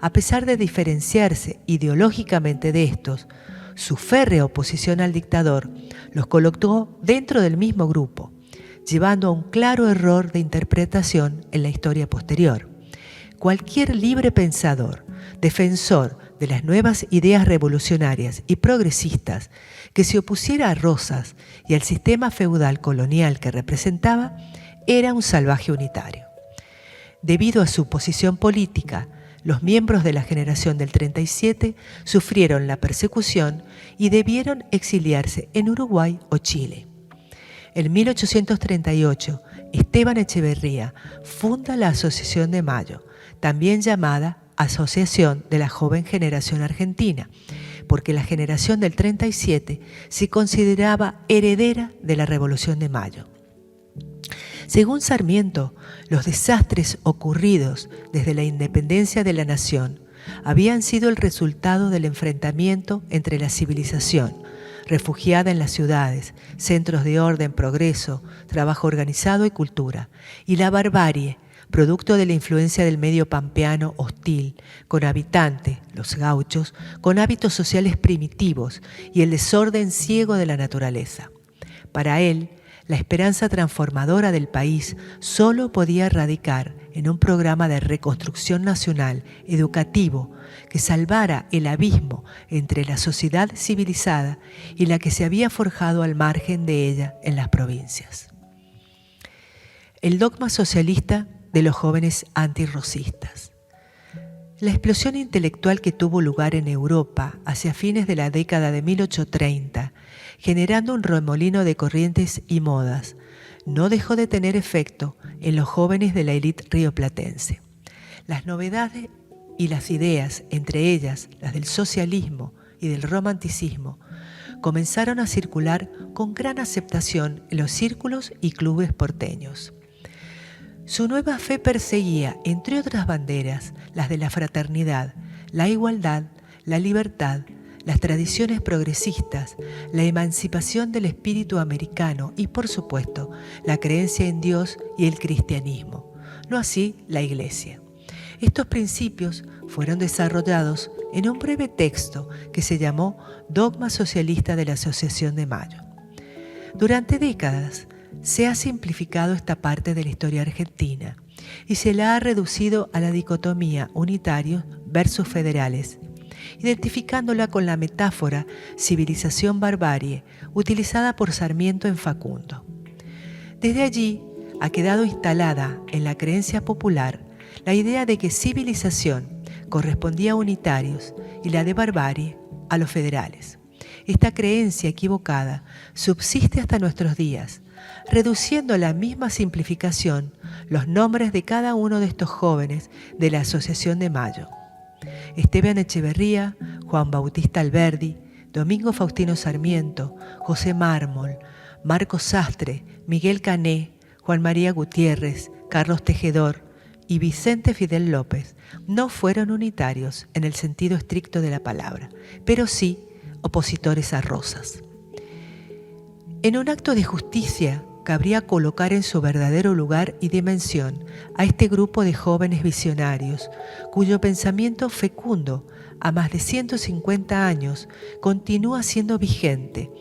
A pesar de diferenciarse ideológicamente de estos, su férrea oposición al dictador los colocó dentro del mismo grupo, llevando a un claro error de interpretación en la historia posterior. Cualquier libre pensador, defensor de las nuevas ideas revolucionarias y progresistas que se opusiera a Rosas y al sistema feudal colonial que representaba, era un salvaje unitario. Debido a su posición política, los miembros de la generación del 37 sufrieron la persecución y debieron exiliarse en Uruguay o Chile. En 1838, Esteban Echeverría funda la Asociación de Mayo, también llamada Asociación de la Joven Generación Argentina, porque la generación del 37 se consideraba heredera de la Revolución de Mayo. Según Sarmiento, los desastres ocurridos desde la independencia de la nación habían sido el resultado del enfrentamiento entre la civilización, refugiada en las ciudades, centros de orden, progreso, trabajo organizado y cultura, y la barbarie, producto de la influencia del medio pampeano hostil, con habitantes, los gauchos, con hábitos sociales primitivos y el desorden ciego de la naturaleza. Para él, la esperanza transformadora del país solo podía radicar en un programa de reconstrucción nacional educativo que salvara el abismo entre la sociedad civilizada y la que se había forjado al margen de ella en las provincias. El dogma socialista de los jóvenes antirrocistas. La explosión intelectual que tuvo lugar en Europa hacia fines de la década de 1830, generando un remolino de corrientes y modas, no dejó de tener efecto en los jóvenes de la élite rioplatense. Las novedades y las ideas, entre ellas las del socialismo y del romanticismo, comenzaron a circular con gran aceptación en los círculos y clubes porteños. Su nueva fe perseguía, entre otras banderas, las de la fraternidad, la igualdad, la libertad, las tradiciones progresistas, la emancipación del espíritu americano y, por supuesto, la creencia en Dios y el cristianismo, no así la Iglesia. Estos principios fueron desarrollados en un breve texto que se llamó Dogma Socialista de la Asociación de Mayo. Durante décadas se ha simplificado esta parte de la historia argentina y se la ha reducido a la dicotomía unitarios versus federales, identificándola con la metáfora civilización-barbarie utilizada por Sarmiento en Facundo. Desde allí ha quedado instalada en la creencia popular la idea de que civilización correspondía a unitarios y la de barbarie a los federales. Esta creencia equivocada subsiste hasta nuestros días, reduciendo a la misma simplificación los nombres de cada uno de estos jóvenes de la Asociación de Mayo: Esteban Echeverría, Juan Bautista Alberdi, Domingo Faustino Sarmiento, José Mármol, Marcos Sastre, Miguel Cané, Juan María Gutiérrez, Carlos Tejedor y Vicente Fidel López no fueron unitarios en el sentido estricto de la palabra, pero sí opositores a Rosas. En un acto de justicia, cabría colocar en su verdadero lugar y dimensión a este grupo de jóvenes visionarios, cuyo pensamiento fecundo, a más de 150 años, continúa siendo vigente,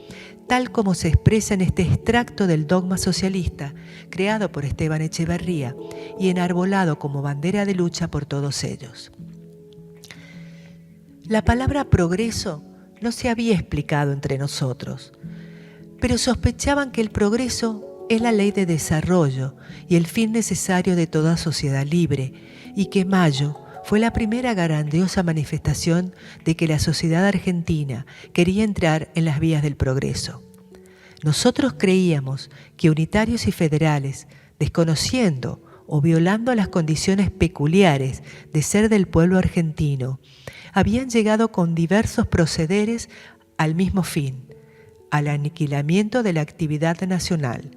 tal como se expresa en este extracto del dogma socialista, creado por Esteban Echeverría y enarbolado como bandera de lucha por todos ellos. La palabra progreso no se había explicado entre nosotros, pero sospechaban que el progreso es la ley de desarrollo y el fin necesario de toda sociedad libre, y que Mayo fue la primera grandiosa manifestación de que la sociedad argentina quería entrar en las vías del progreso. Nosotros creíamos que unitarios y federales, desconociendo o violando las condiciones peculiares de ser del pueblo argentino, habían llegado con diversos procederes al mismo fin, al aniquilamiento de la actividad nacional.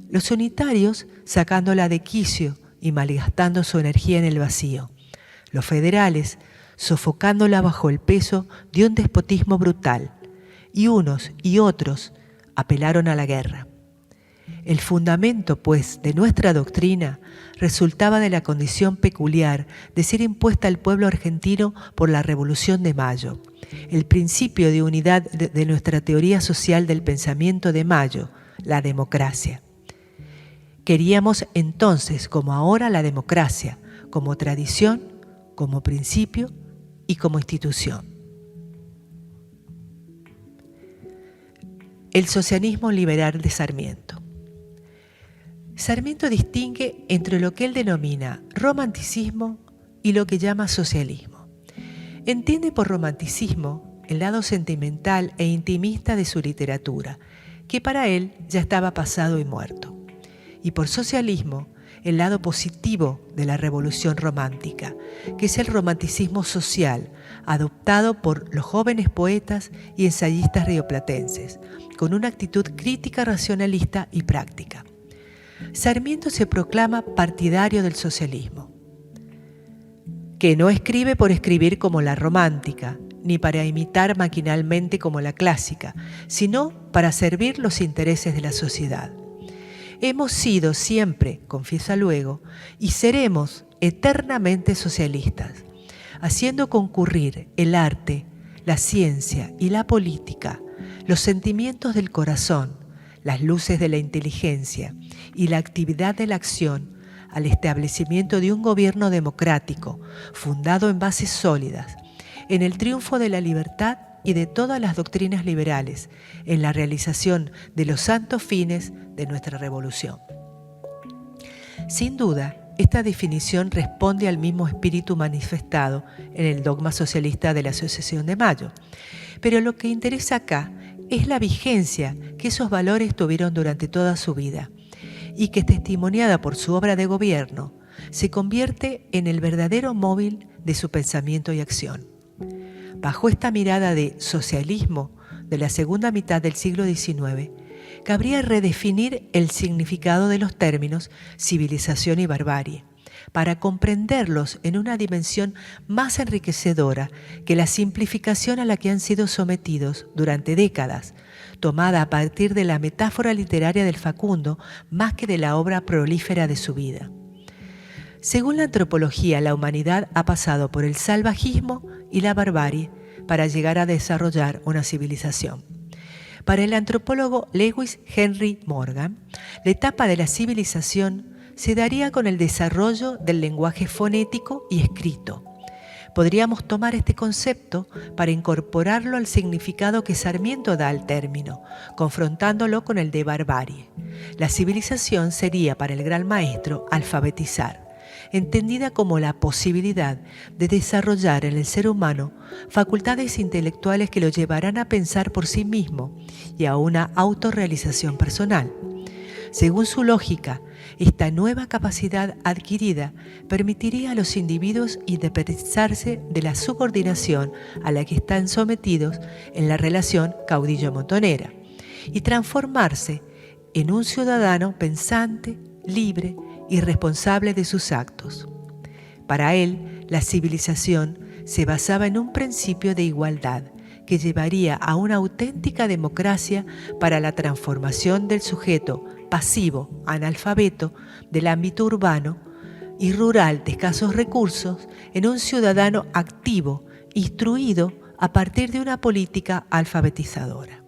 Los unitarios sacándola de quicio y malgastando su energía en el vacío. Los federales sofocándola bajo el peso de un despotismo brutal. Y unos y otros apelaron a la guerra. El fundamento, pues, de nuestra doctrina resultaba de la condición peculiar de ser impuesta al pueblo argentino por la Revolución de Mayo, el principio de unidad de nuestra teoría social del pensamiento de Mayo, la democracia. Queríamos entonces, como ahora, la democracia, como tradición, como principio y como institución. El socialismo liberal de Sarmiento. Sarmiento distingue entre lo que él denomina romanticismo y lo que llama socialismo. Entiende por romanticismo el lado sentimental e intimista de su literatura, que para él ya estaba pasado y muerto. Y por socialismo, el lado positivo de la revolución romántica, que es el romanticismo social, adoptado por los jóvenes poetas y ensayistas rioplatenses, con una actitud crítica, racionalista y práctica. Sarmiento se proclama partidario del socialismo, que no escribe por escribir como la romántica, ni para imitar maquinalmente como la clásica, sino para servir los intereses de la sociedad. Hemos sido siempre, confiesa luego, y seremos eternamente socialistas, haciendo concurrir el arte, la ciencia y la política, los sentimientos del corazón, las luces de la inteligencia y la actividad de la acción al establecimiento de un gobierno democrático, fundado en bases sólidas, en el triunfo de la libertad y de todas las doctrinas liberales, en la realización de los santos fines de nuestra revolución. Sin duda, esta definición responde al mismo espíritu manifestado en el dogma socialista de la Asociación de Mayo, pero lo que interesa acá es la vigencia que esos valores tuvieron durante toda su vida y que, testimoniada por su obra de gobierno, se convierte en el verdadero móvil de su pensamiento y acción. Bajo esta mirada de socialismo de la segunda mitad del siglo XIX, cabría redefinir el significado de los términos civilización y barbarie, para comprenderlos en una dimensión más enriquecedora que la simplificación a la que han sido sometidos durante décadas, tomada a partir de la metáfora literaria del Facundo más que de la obra prolífera de su vida. Según la antropología, la humanidad ha pasado por el salvajismo y la barbarie para llegar a desarrollar una civilización. Para el antropólogo Lewis Henry Morgan, la etapa de la civilización se daría con el desarrollo del lenguaje fonético y escrito. Podríamos tomar este concepto para incorporarlo al significado que Sarmiento da al término, confrontándolo con el de barbarie. La civilización sería para el gran maestro alfabetizar, entendida como la posibilidad de desarrollar en el ser humano facultades intelectuales que lo llevarán a pensar por sí mismo y a una autorrealización personal. Según su lógica, esta nueva capacidad adquirida permitiría a los individuos independizarse de la subordinación a la que están sometidos en la relación caudillo-montonera y transformarse en un ciudadano pensante, libre y responsable de sus actos. Para él, la civilización se basaba en un principio de igualdad que llevaría a una auténtica democracia para la transformación del sujeto pasivo, analfabeto, del ámbito urbano y rural de escasos recursos en un ciudadano activo, instruido a partir de una política alfabetizadora.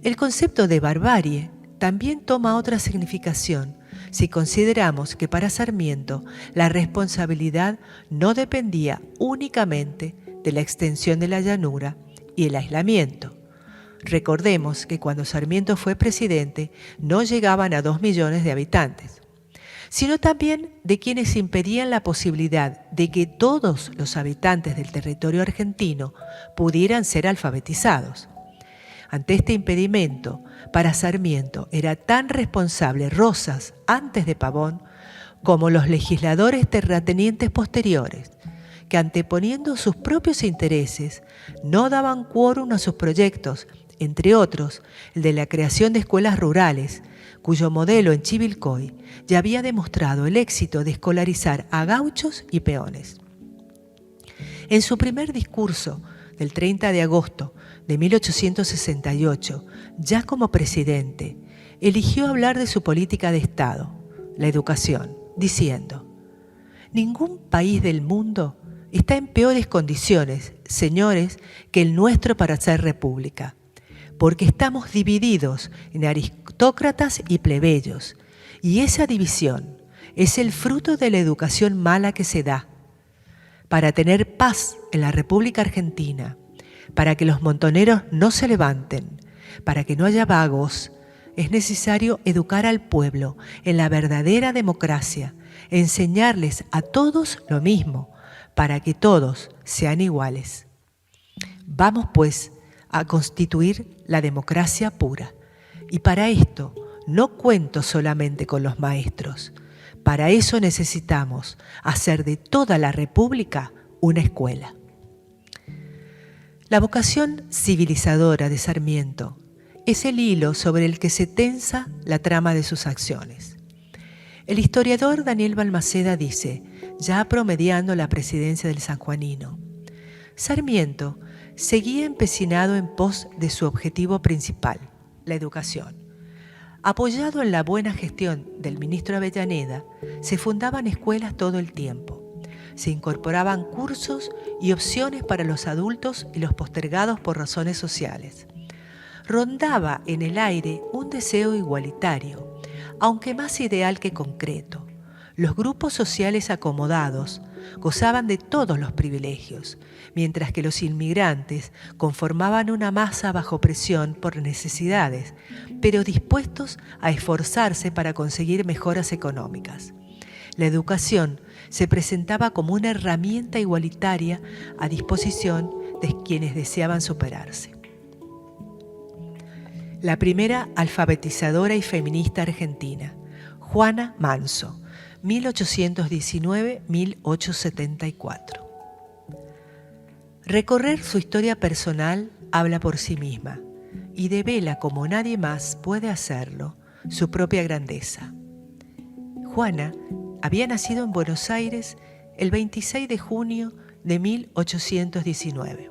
El concepto de barbarie también toma otra significación si consideramos que para Sarmiento la responsabilidad no dependía únicamente de la extensión de la llanura y el aislamiento. Recordemos que cuando Sarmiento fue presidente no llegaban a 2 millones de habitantes, sino también de quienes impedían la posibilidad de que todos los habitantes del territorio argentino pudieran ser alfabetizados. Ante este impedimento, para Sarmiento era tan responsable Rosas antes de Pavón como los legisladores terratenientes posteriores, que anteponiendo sus propios intereses no daban quórum a sus proyectos, entre otros el de la creación de escuelas rurales, cuyo modelo en Chivilcoy ya había demostrado el éxito de escolarizar a gauchos y peones. En su primer discurso del 30 de agosto de 1868, ya como presidente, eligió hablar de su política de Estado, la educación, diciendo: «Ningún país del mundo está en peores condiciones, señores, que el nuestro para ser república, porque estamos divididos en aristócratas y plebeyos, y esa división es el fruto de la educación mala que se da. Para tener paz en la República Argentina, para que los montoneros no se levanten, para que no haya vagos, es necesario educar al pueblo en la verdadera democracia, enseñarles a todos lo mismo, para que todos sean iguales. Vamos, pues, a constituir la democracia pura. Y para esto no cuento solamente con los maestros. Para eso necesitamos hacer de toda la República una escuela». La vocación civilizadora de Sarmiento es el hilo sobre el que se tensa la trama de sus acciones. El historiador Daniel Balmaceda dice, ya promediando la presidencia del sanjuanino: Sarmiento seguía empecinado en pos de su objetivo principal, la educación. Apoyado en la buena gestión del ministro Avellaneda, se fundaban escuelas todo el tiempo. Se incorporaban cursos y opciones para los adultos y los postergados por razones sociales. Rondaba en el aire un deseo igualitario, aunque más ideal que concreto, Los grupos sociales acomodados gozaban de todos los privilegios, mientras que los inmigrantes conformaban una masa bajo presión por necesidades, pero dispuestos a esforzarse para conseguir mejoras económicas. La educación se presentaba como una herramienta igualitaria a disposición de quienes deseaban superarse. La primera alfabetizadora y feminista argentina, Juana Manso, 1819-1874. Recorrer su historia personal habla por sí misma y devela como nadie más puede hacerlo su propia grandeza. Juana había nacido en Buenos Aires el 26 de junio de 1819.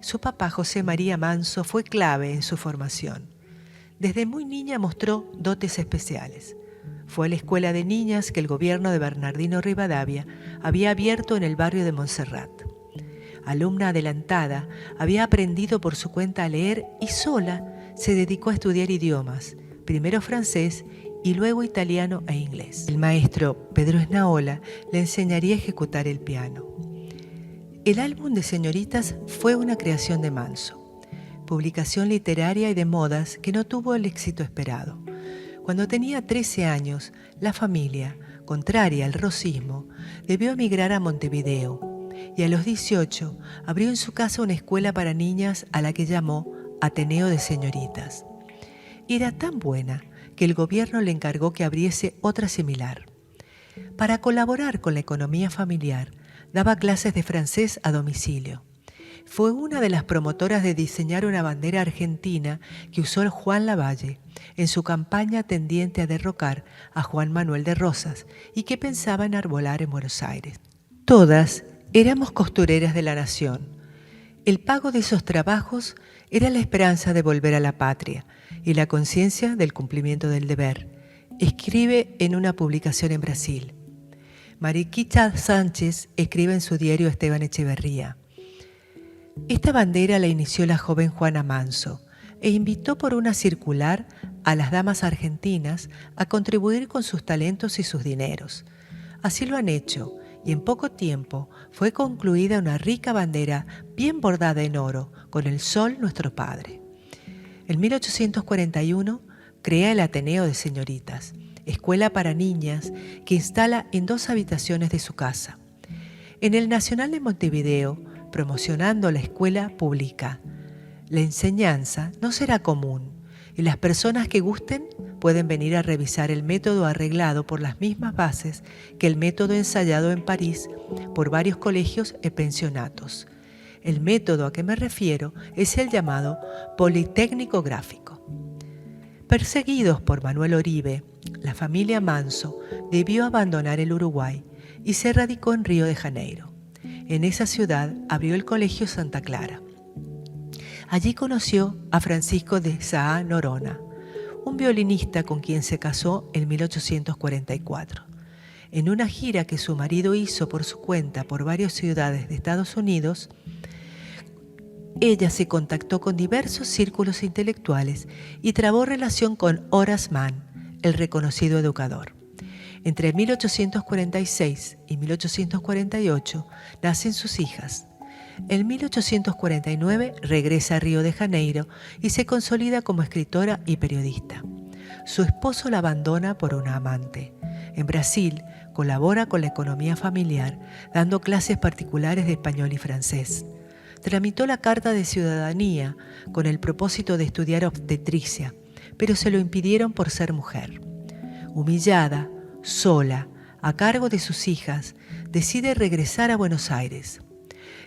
Su papá, José María Manso, fue clave en su formación. Desde muy niña mostró dotes especiales. Fue a la escuela de niñas que el gobierno de Bernardino Rivadavia había abierto en el barrio de Montserrat. Alumna adelantada, había aprendido por su cuenta a leer y sola se dedicó a estudiar idiomas, primero francés y luego italiano e inglés. El maestro Pedro Esnaola le enseñaría a ejecutar el piano. El álbum de señoritas fue una creación de Manso, publicación literaria y de modas que no tuvo el éxito esperado. Cuando tenía 13 años, la familia, contraria al rosismo, debió emigrar a Montevideo y a los 18 abrió en su casa una escuela para niñas a la que llamó Ateneo de Señoritas. Era tan buena que el gobierno le encargó que abriese otra similar. Para colaborar con la economía familiar, daba clases de francés a domicilio. Fue una de las promotoras de diseñar una bandera argentina que usó Juan Lavalle en su campaña tendiente a derrocar a Juan Manuel de Rosas y que pensaba enarbolar en Buenos Aires. Todas éramos costureras de la nación. El pago de esos trabajos era la esperanza de volver a la patria y la conciencia del cumplimiento del deber, escribe en una publicación en Brasil. Mariquita Sánchez escribe en su diario Esteban Echeverría. Esta bandera la inició la joven Juana Manso e invitó por una circular a las damas argentinas a contribuir con sus talentos y sus dineros. Así lo han hecho y en poco tiempo fue concluida una rica bandera bien bordada en oro con el sol nuestro padre. En 1841 crea el Ateneo de Señoritas, escuela para niñas que instala en 2 habitaciones de su casa. En el Nacional de Montevideo, promocionando la escuela, publica: la enseñanza no será común y las personas que gusten pueden venir a revisar el método arreglado por las mismas bases que el método ensayado en París por varios colegios y pensionatos. El método a que me refiero es el llamado Politécnico Gráfico. Perseguidos por Manuel Oribe, la familia Manso debió abandonar el Uruguay y se radicó en Río de Janeiro. En esa ciudad abrió el Colegio Santa Clara. Allí conoció a Francisco de Sá Noronha, un violinista con quien se casó en 1844. En una gira que su marido hizo por su cuenta por varias ciudades de Estados Unidos, ella se contactó con diversos círculos intelectuales y trabó relación con Horace Mann, el reconocido educador. Entre 1846 y 1848 nacen sus hijas. En 1849 regresa a Río de Janeiro y se consolida como escritora y periodista. Su esposo la abandona por una amante. En Brasil colabora con la economía familiar, dando clases particulares de español y francés. Tramitó la carta de ciudadanía con el propósito de estudiar obstetricia, pero se lo impidieron por ser mujer. Humillada, sola, a cargo de sus hijas, decide regresar a Buenos Aires.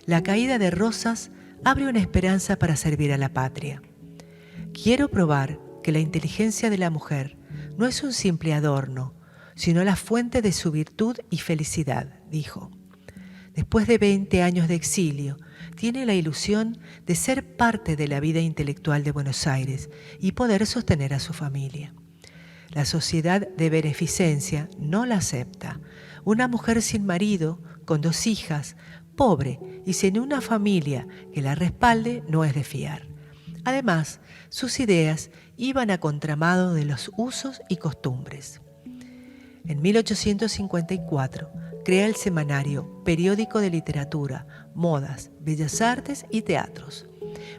La caída de Rosas abre una esperanza para servir a la patria. Quiero probar que la inteligencia de la mujer no es un simple adorno, sino la fuente de su virtud y felicidad, dijo. Después de 20 años de exilio, tiene la ilusión de ser parte de la vida intelectual de Buenos Aires y poder sostener a su familia. La sociedad de beneficencia no la acepta. Una mujer sin marido, con 2 hijas, pobre y sin una familia que la respalde, no es de fiar. Además, sus ideas iban a contramano de los usos y costumbres. En 1854 crea el semanario Periódico de Literatura, Modas, Bellas Artes y Teatros,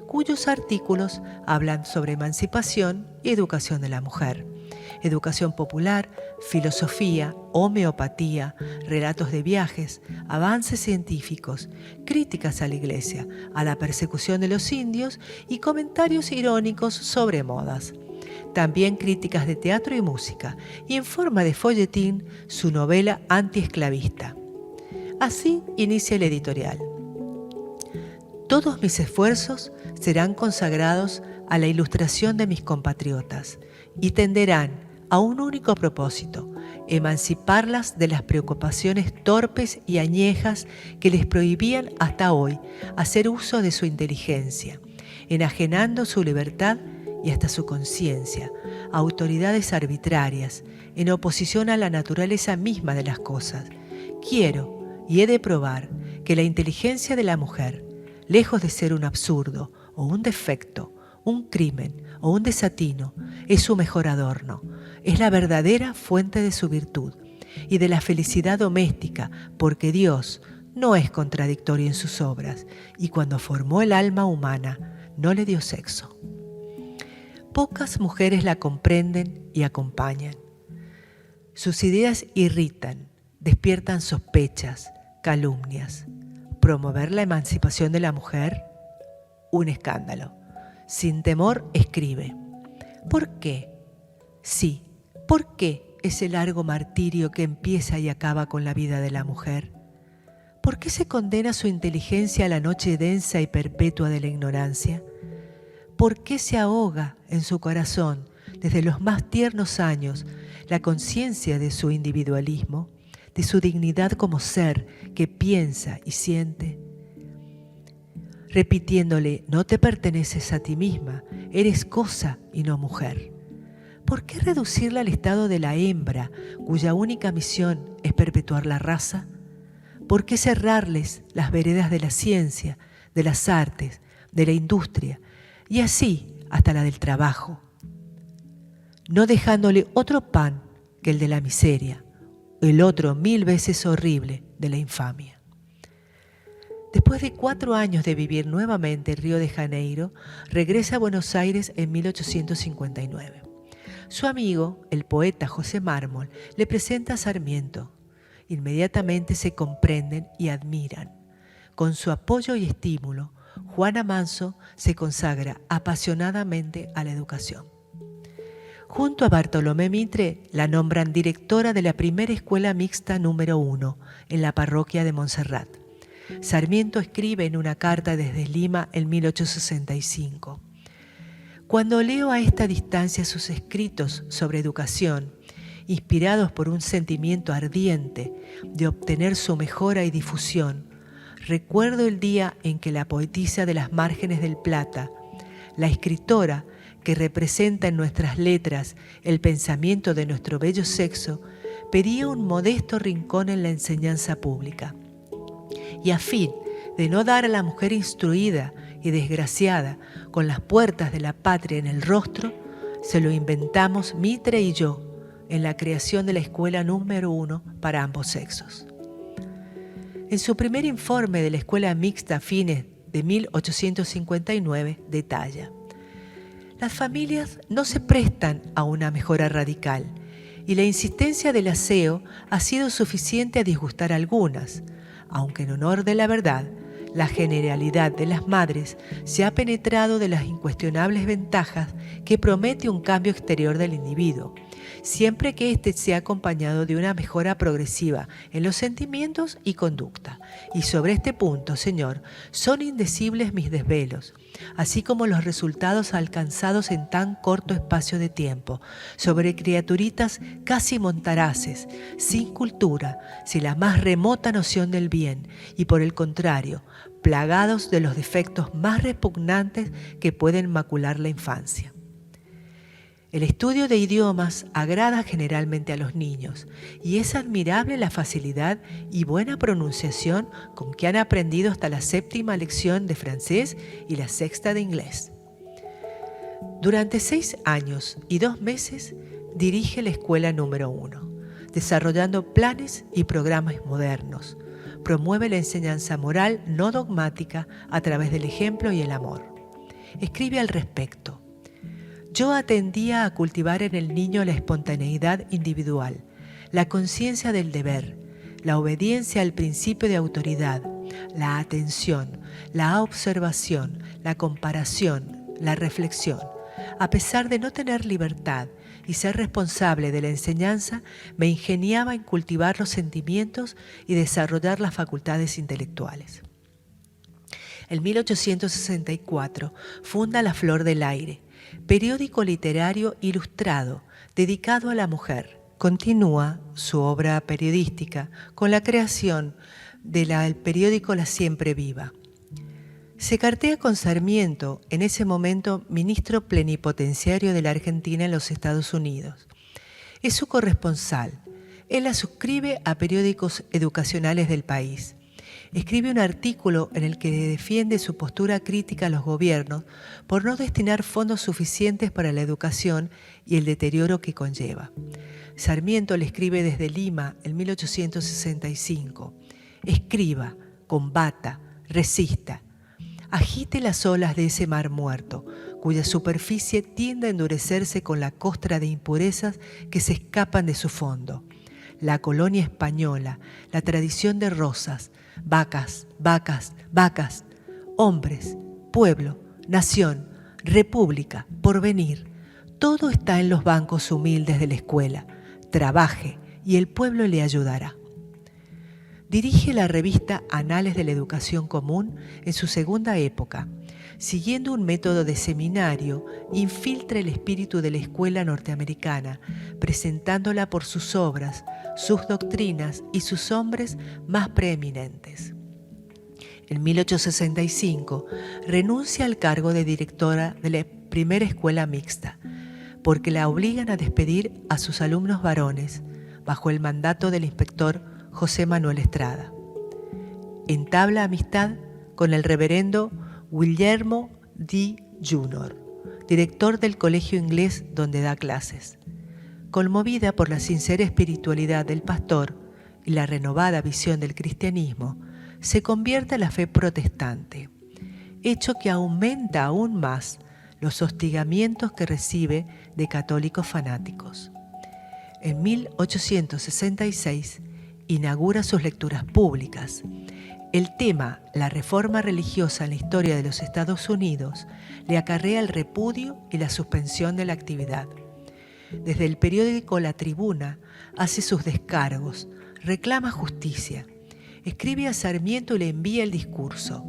cuyos artículos hablan sobre emancipación y educación de la mujer, educación popular, filosofía, homeopatía, relatos de viajes, avances científicos, críticas a la Iglesia, a la persecución de los indios y comentarios irónicos sobre modas. También críticas de teatro y música, y en forma de folletín su novela antiesclavista. Así inicia el editorial. Todos mis esfuerzos serán consagrados a la ilustración de mis compatriotas y tenderán a un único propósito: emanciparlas de las preocupaciones torpes y añejas que les prohibían hasta hoy hacer uso de su inteligencia, enajenando su libertad y hasta su conciencia a autoridades arbitrarias, en oposición a la naturaleza misma de las cosas. Quiero y he de probar que la inteligencia de la mujer, lejos de ser un absurdo o un defecto, un crimen o un desatino, es su mejor adorno, es la verdadera fuente de su virtud y de la felicidad doméstica, porque Dios no es contradictorio en sus obras y cuando formó el alma humana no le dio sexo. Pocas mujeres la comprenden y acompañan. Sus ideas irritan, despiertan sospechas, calumnias. Promover la emancipación de la mujer, un escándalo. Sin temor escribe. ¿Por qué? Sí, ¿por qué ese largo martirio que empieza y acaba con la vida de la mujer? ¿Por qué se condena su inteligencia a la noche densa y perpetua de la ignorancia? ¿Por qué se ahoga en su corazón, desde los más tiernos años, la conciencia de su individualismo, de su dignidad como ser que piensa y siente? Repitiéndole: no te perteneces a ti misma, eres cosa y no mujer. ¿Por qué reducirla al estado de la hembra, cuya única misión es perpetuar la raza? ¿Por qué cerrarles las veredas de la ciencia, de las artes, de la industria, y así hasta la del trabajo, no dejándole otro pan que el de la miseria, el otro 1000 veces horrible de la infamia? Después de 4 años de vivir nuevamente en Río de Janeiro, regresa a Buenos Aires en 1859. Su amigo, el poeta José Mármol, le presenta a Sarmiento. Inmediatamente se comprenden y admiran. Con su apoyo y estímulo, Juana Manso se consagra apasionadamente a la educación. Junto a Bartolomé Mitre la nombran directora de la primera escuela mixta número 1 en la parroquia de Montserrat. Sarmiento escribe en una carta desde Lima en 1865. Cuando leo a esta distancia sus escritos sobre educación, inspirados por un sentimiento ardiente de obtener su mejora y difusión, recuerdo el día en que la poetisa de las márgenes del Plata, la escritora que representa en nuestras letras el pensamiento de nuestro bello sexo, pedía un modesto rincón en la enseñanza pública. Y a fin de no dar a la mujer instruida y desgraciada con las puertas de la patria en el rostro, se lo inventamos Mitre y yo en la creación de la escuela número 1 para ambos sexos. En su primer informe de la escuela mixta a fines de 1859 detalla: las familias no se prestan a una mejora radical y la insistencia del aseo ha sido suficiente a disgustar a algunas, aunque en honor de la verdad, la generalidad de las madres se ha penetrado de las incuestionables ventajas que promete un cambio exterior del individuo, siempre que éste sea acompañado de una mejora progresiva en los sentimientos y conducta. Y sobre este punto, Señor, son indecibles mis desvelos, así como los resultados alcanzados en tan corto espacio de tiempo, sobre criaturitas casi montaraces, sin cultura, sin la más remota noción del bien, y por el contrario, plagados de los defectos más repugnantes que pueden macular la infancia. El estudio de idiomas agrada generalmente a los niños y es admirable la facilidad y buena pronunciación con que han aprendido hasta la 7ª lección de francés y la 6ª de inglés. Durante 6 años y 2 meses dirige la escuela número 1. desarrollando planes y programas modernos. Promueve la enseñanza moral no dogmática a través del ejemplo y el amor. Escribe al respecto: yo atendía a cultivar en el niño la espontaneidad individual, la conciencia del deber, la obediencia al principio de autoridad, la atención, la observación, la comparación, la reflexión. A pesar de no tener libertad y ser responsable de la enseñanza, me ingeniaba en cultivar los sentimientos y desarrollar las facultades intelectuales. En 1864 funda La Flor del Aire, periódico literario ilustrado dedicado a la mujer. Continúa su obra periodística con la creación del periódico La Siempre Viva. Se cartea con Sarmiento, en ese momento ministro plenipotenciario de la Argentina en los Estados Unidos. Es su corresponsal. Él la suscribe a periódicos educacionales del país. Escribe un artículo en el que defiende su postura crítica a los gobiernos por no destinar fondos suficientes para la educación y el deterioro que conlleva. Sarmiento le escribe desde Lima en 1865. Escriba, combata, resista. Agite las olas de ese mar muerto, cuya superficie tiende a endurecerse con la costra de impurezas que se escapan de su fondo. La colonia española, la tradición de Rosas, vacas, vacas, vacas, hombres, pueblo, nación, república, porvenir. Todo está en los bancos humildes de la escuela. Trabaje y el pueblo le ayudará. Dirige la revista Anales de la Educación Común en su segunda época. Siguiendo un método de seminario, infiltra el espíritu de la escuela norteamericana, presentándola por sus obras, sus doctrinas y sus hombres más preeminentes. En 1865 renuncia al cargo de directora de la primera escuela mixta, porque la obligan a despedir a sus alumnos varones, bajo el mandato del inspector José Manuel Estrada. Entabla amistad con el reverendo Guillermo D. Jr., director del colegio inglés donde da clases. Conmovida por la sincera espiritualidad del pastor y la renovada visión del cristianismo, se convierte a la fe protestante, hecho que aumenta aún más los hostigamientos que recibe de católicos fanáticos. En 1866 inaugura sus lecturas públicas. El tema, la reforma religiosa en la historia de los Estados Unidos, le acarrea el repudio y la suspensión de la actividad. Desde el periódico La Tribuna hace sus descargos, reclama justicia, escribe a Sarmiento y le envía el discurso.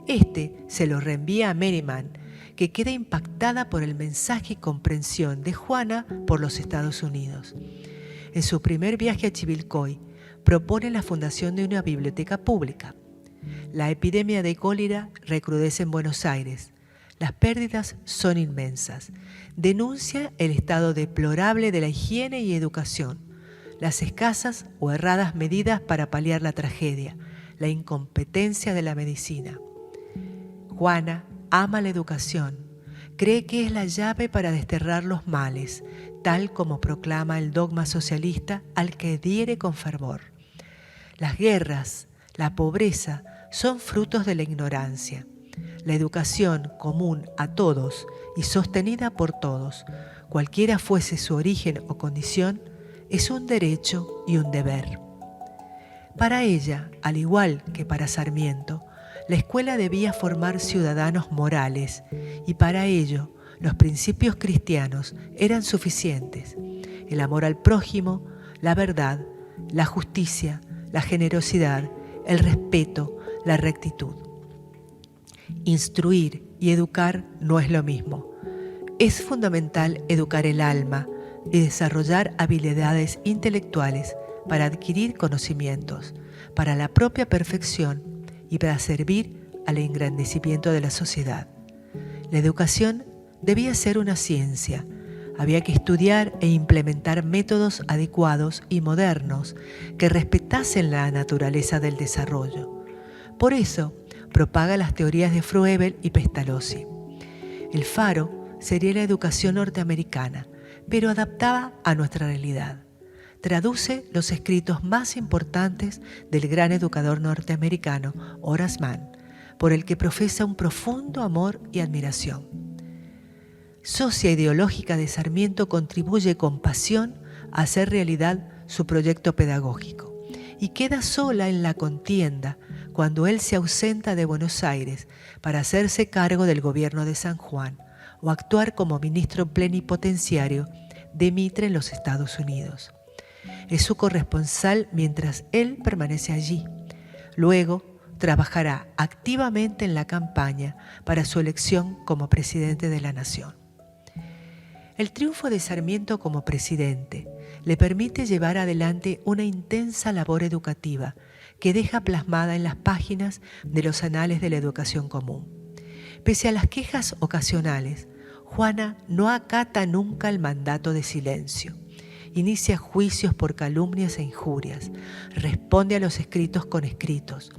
Este se lo reenvía a Merriman, que queda impactada por el mensaje y comprensión de Juana por los Estados Unidos. En su primer viaje a Chivilcoy, propone la fundación de una biblioteca pública. La epidemia de cólera recrudece en Buenos Aires. Las pérdidas son inmensas. Denuncia el estado deplorable de la higiene y educación, las escasas o erradas medidas para paliar la tragedia, la incompetencia de la medicina. Juana ama la educación, cree que es la llave para desterrar los males, tal como proclama el dogma socialista al que adhiere con fervor. Las guerras, la pobreza, son frutos de la ignorancia. La educación común a todos y sostenida por todos, cualquiera fuese su origen o condición, es un derecho y un deber. Para ella, al igual que para Sarmiento, la escuela debía formar ciudadanos morales y para ello los principios cristianos eran suficientes: el amor al prójimo, la verdad, la justicia, la generosidad, el respeto, la rectitud. Instruir y educar no es lo mismo. Es fundamental educar el alma y desarrollar habilidades intelectuales para adquirir conocimientos, para la propia perfección y para servir al engrandecimiento de la sociedad. La educación debía ser una ciencia. Había que estudiar e implementar métodos adecuados y modernos que respetasen la naturaleza del desarrollo. Por eso, propaga las teorías de Froebel y Pestalozzi. El faro sería la educación norteamericana, pero adaptada a nuestra realidad. traduce los escritos más importantes del gran educador norteamericano Horace Mann, por el que profesa un profundo amor y admiración. Socia ideológica de Sarmiento, contribuye con pasión a hacer realidad su proyecto pedagógico y queda sola en la contienda cuando él se ausenta de Buenos Aires para hacerse cargo del gobierno de San Juan o actuar como ministro plenipotenciario de Mitre en los Estados Unidos. Es su corresponsal mientras él permanece allí. Luego trabajará activamente en la campaña para su elección como presidente de la nación. El triunfo de Sarmiento como presidente le permite llevar adelante una intensa labor educativa que deja plasmada en las páginas de los anales de la educación común. Pese a las quejas ocasionales, Juana no acata nunca el mandato de silencio. Inicia juicios por calumnias e injurias, responde a los escritos con escritos,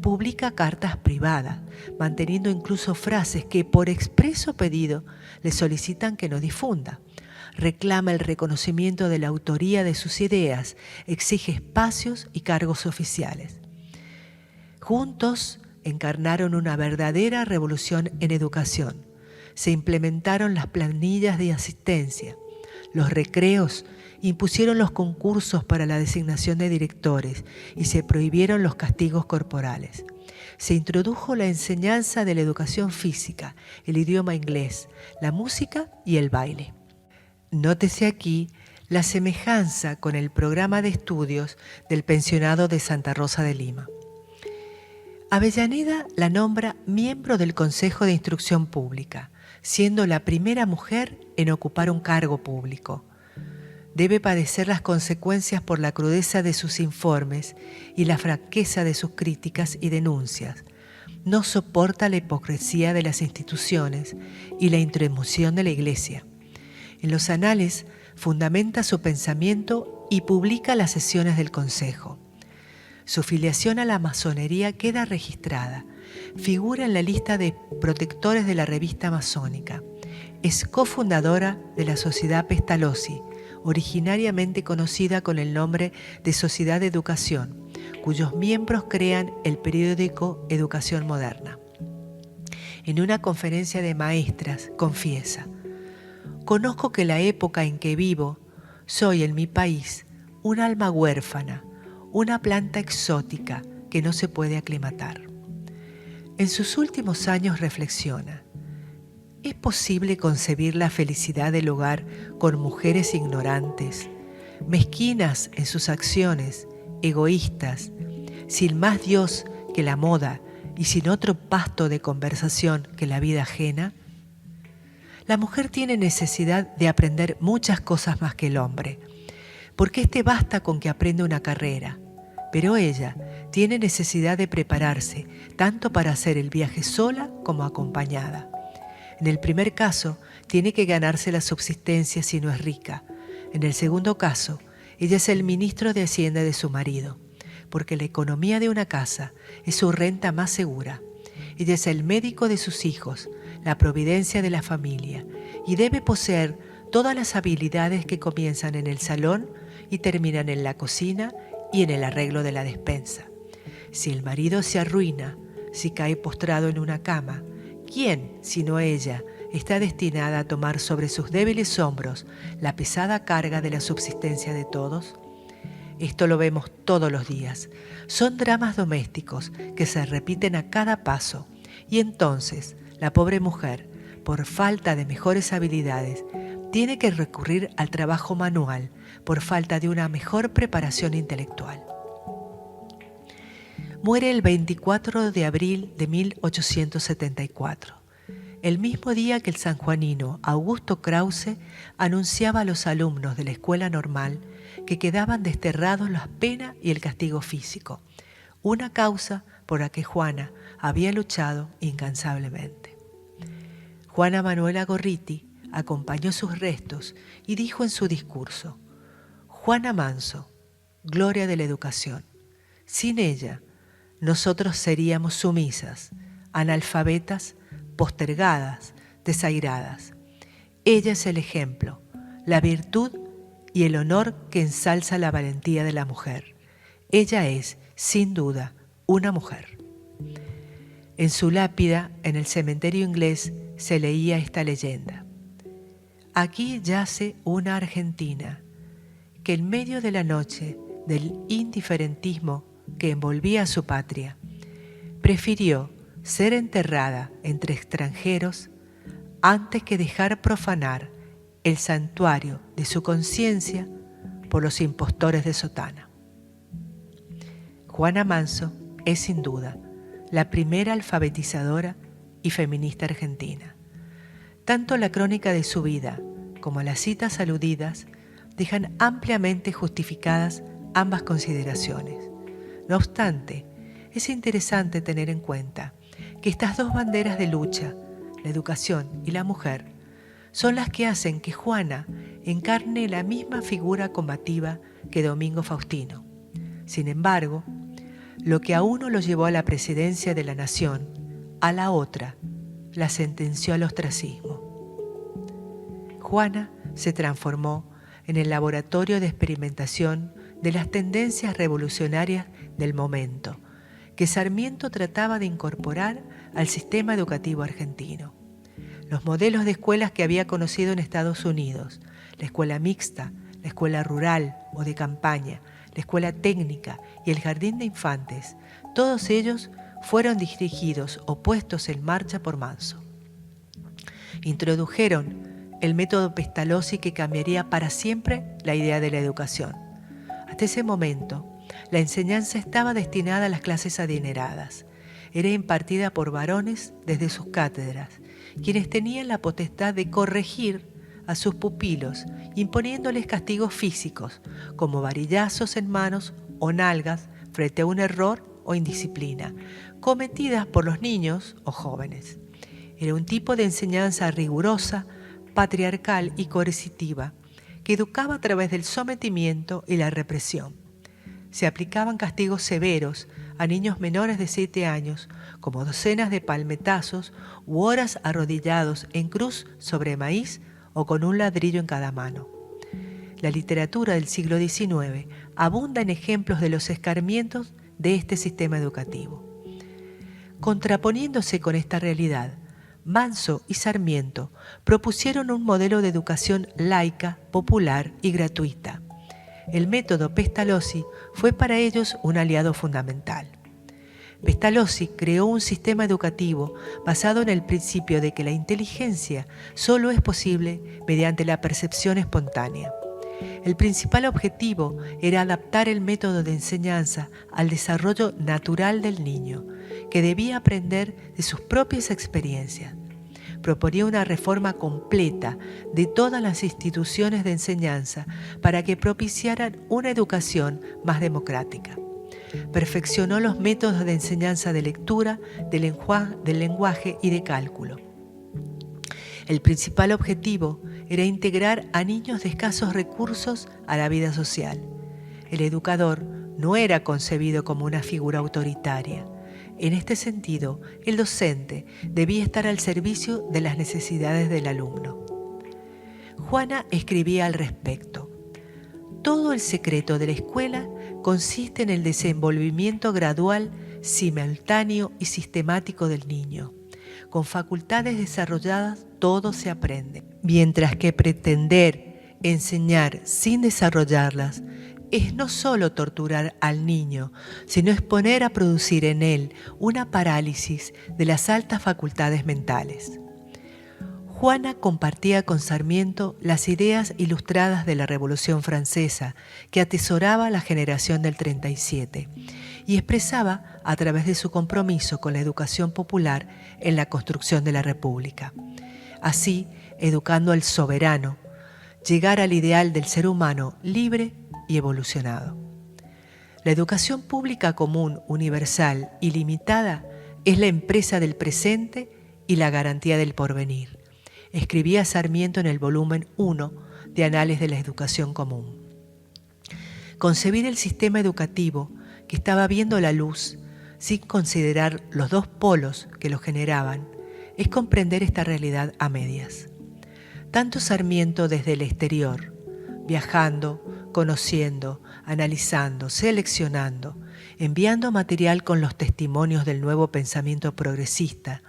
publica cartas privadas, manteniendo incluso frases que por expreso pedido le solicitan que no difunda. Reclama el reconocimiento de la autoría de sus ideas, exige espacios y cargos oficiales. Juntos encarnaron una verdadera revolución en educación. Se implementaron las planillas de asistencia, los recreos, impusieron los concursos para la designación de directores y se prohibieron los castigos corporales. Se introdujo la enseñanza de la educación física, el idioma inglés, la música y el baile. Nótese aquí la semejanza con el programa de estudios del pensionado de Santa Rosa de Lima. Avellaneda la nombra miembro del Consejo de Instrucción Pública, siendo la primera mujer en ocupar un cargo público. Debe padecer las consecuencias por la crudeza de sus informes y la franqueza de sus críticas y denuncias. No soporta la hipocresía de las instituciones y la intromisión de la Iglesia. En los anales fundamenta su pensamiento y publica las sesiones del Consejo. Su filiación a la masonería queda registrada. Figura en la lista de protectores de la revista masónica. Es cofundadora de la Sociedad Pestalozzi, originariamente conocida con el nombre de Sociedad de Educación, cuyos miembros crean el periódico Educación Moderna. En una conferencia de maestras confiesa: «Conozco que la época en que vivo, soy en mi país un alma huérfana, una planta exótica que no se puede aclimatar». En sus últimos años reflexiona: ¿es posible concebir la felicidad del hogar con mujeres ignorantes, mezquinas en sus acciones, egoístas, sin más Dios que la moda y sin otro pasto de conversación que la vida ajena? La mujer tiene necesidad de aprender muchas cosas más que el hombre, porque éste basta con que aprenda una carrera, pero ella tiene necesidad de prepararse tanto para hacer el viaje sola como acompañada. En el primer caso, tiene que ganarse la subsistencia si no es rica. En el segundo caso, ella es el ministro de Hacienda de su marido, porque la economía de una casa es su renta más segura. Ella es el médico de sus hijos, la providencia de la familia, y debe poseer todas las habilidades que comienzan en el salón y terminan en la cocina y en el arreglo de la despensa. Si el marido se arruina, si cae postrado en una cama, ¿quién, sino ella, está destinada a tomar sobre sus débiles hombros la pesada carga de la subsistencia de todos? Esto lo vemos todos los días. Son dramas domésticos que se repiten a cada paso, y entonces la pobre mujer, por falta de mejores habilidades, tiene que recurrir al trabajo manual por falta de una mejor preparación intelectual. Muere el 24 de abril de 1874, el mismo día que el sanjuanino Augusto Krause anunciaba a los alumnos de la escuela normal que quedaban desterrados la pena y el castigo físico, una causa por la que Juana había luchado incansablemente. Juana Manuela Gorriti acompañó sus restos y dijo en su discurso: «Juana Manso, gloria de la educación. Sin ella, nosotros seríamos sumisas, analfabetas, postergadas, desairadas. Ella es el ejemplo, la virtud y el honor que ensalza la valentía de la mujer. Ella es, sin duda, una mujer. En su lápida, en el cementerio inglés, se leía esta leyenda. Aquí yace una argentina que en medio de la noche del indiferentismo que envolvía a su patria, prefirió ser enterrada entre extranjeros antes que dejar profanar el santuario de su conciencia por los impostores de sotana. Juana Manso es sin duda la primera alfabetizadora y feminista argentina. Tanto la crónica de su vida como las citas aludidas dejan ampliamente justificadas ambas consideraciones. No obstante, es interesante tener en cuenta que estas dos banderas de lucha, la educación y la mujer, son las que hacen que Juana encarne la misma figura combativa que Domingo Faustino. Sin embargo, lo que a uno lo llevó a la presidencia de la nación, a la otra la sentenció al ostracismo. Juana se transformó en el laboratorio de experimentación de las tendencias revolucionarias del momento, que Sarmiento trataba de incorporar al sistema educativo argentino. Los modelos de escuelas que había conocido en Estados Unidos, la escuela mixta, la escuela rural o de campaña, la escuela técnica y el jardín de infantes, todos ellos fueron dirigidos o puestos en marcha por Manso. Introdujeron el método Pestalozzi que cambiaría para siempre la idea de la educación. Hasta ese momento, la enseñanza estaba destinada a las clases adineradas. Era impartida por varones desde sus cátedras, quienes tenían la potestad de corregir a sus pupilos, imponiéndoles castigos físicos, como varillazos en manos o nalgas frente a un error o indisciplina, cometidas por los niños o jóvenes. Era un tipo de enseñanza rigurosa, patriarcal y coercitiva, que educaba a través del sometimiento y la represión. Se aplicaban castigos severos a niños menores de 7 años, como docenas de palmetazos u horas arrodillados en cruz sobre maíz o con un ladrillo en cada mano. La literatura del siglo XIX abunda en ejemplos de los escarmientos de este sistema educativo. Contraponiéndose con esta realidad, Manso y Sarmiento propusieron un modelo de educación laica, popular y gratuita. El método Pestalozzi fue para ellos un aliado fundamental. Pestalozzi creó un sistema educativo basado en el principio de que la inteligencia solo es posible mediante la percepción espontánea. El principal objetivo era adaptar el método de enseñanza al desarrollo natural del niño, que debía aprender de sus propias experiencias. Proponía una reforma completa de todas las instituciones de enseñanza para que propiciaran una educación más democrática. Perfeccionó los métodos de enseñanza de lectura, del lenguaje y de cálculo. El principal objetivo era integrar a niños de escasos recursos a la vida social. El educador no era concebido como una figura autoritaria. En este sentido, el docente debía estar al servicio de las necesidades del alumno. Juana escribía al respecto: todo el secreto de la escuela consiste en el desenvolvimiento gradual, simultáneo y sistemático del niño. Con facultades desarrolladas todo se aprende, mientras que pretender enseñar sin desarrollarlas es no solo torturar al niño, sino exponer a producir en él una parálisis de las altas facultades mentales. Juana compartía con Sarmiento las ideas ilustradas de la Revolución Francesa que atesoraba la generación del 37 y expresaba a través de su compromiso con la educación popular en la construcción de la República. Así, educando al soberano, llegar al ideal del ser humano libre y evolucionado. La educación pública común, universal y limitada es la empresa del presente y la garantía del porvenir, escribía Sarmiento en el volumen 1 de Anales de la Educación Común. Concebir el sistema educativo que estaba viendo la luz sin considerar los dos polos que lo generaban es comprender esta realidad a medias. Tanto Sarmiento desde el exterior, viajando, conociendo, analizando, seleccionando, enviando material con los testimonios del nuevo pensamiento progresista,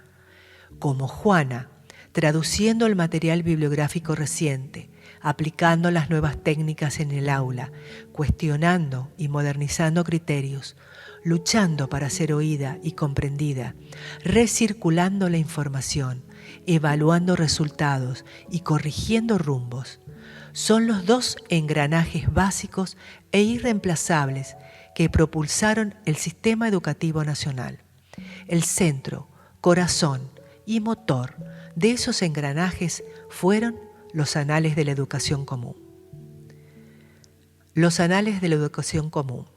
como Juana, traduciendo el material bibliográfico reciente, aplicando las nuevas técnicas en el aula, cuestionando y modernizando criterios, luchando para ser oída y comprendida, recirculando la información, evaluando resultados y corrigiendo rumbos. Son los dos engranajes básicos e irreemplazables que propulsaron el sistema educativo nacional. El centro, corazón y motor de esos engranajes fueron los anales de la educación común. Los anales de la educación común.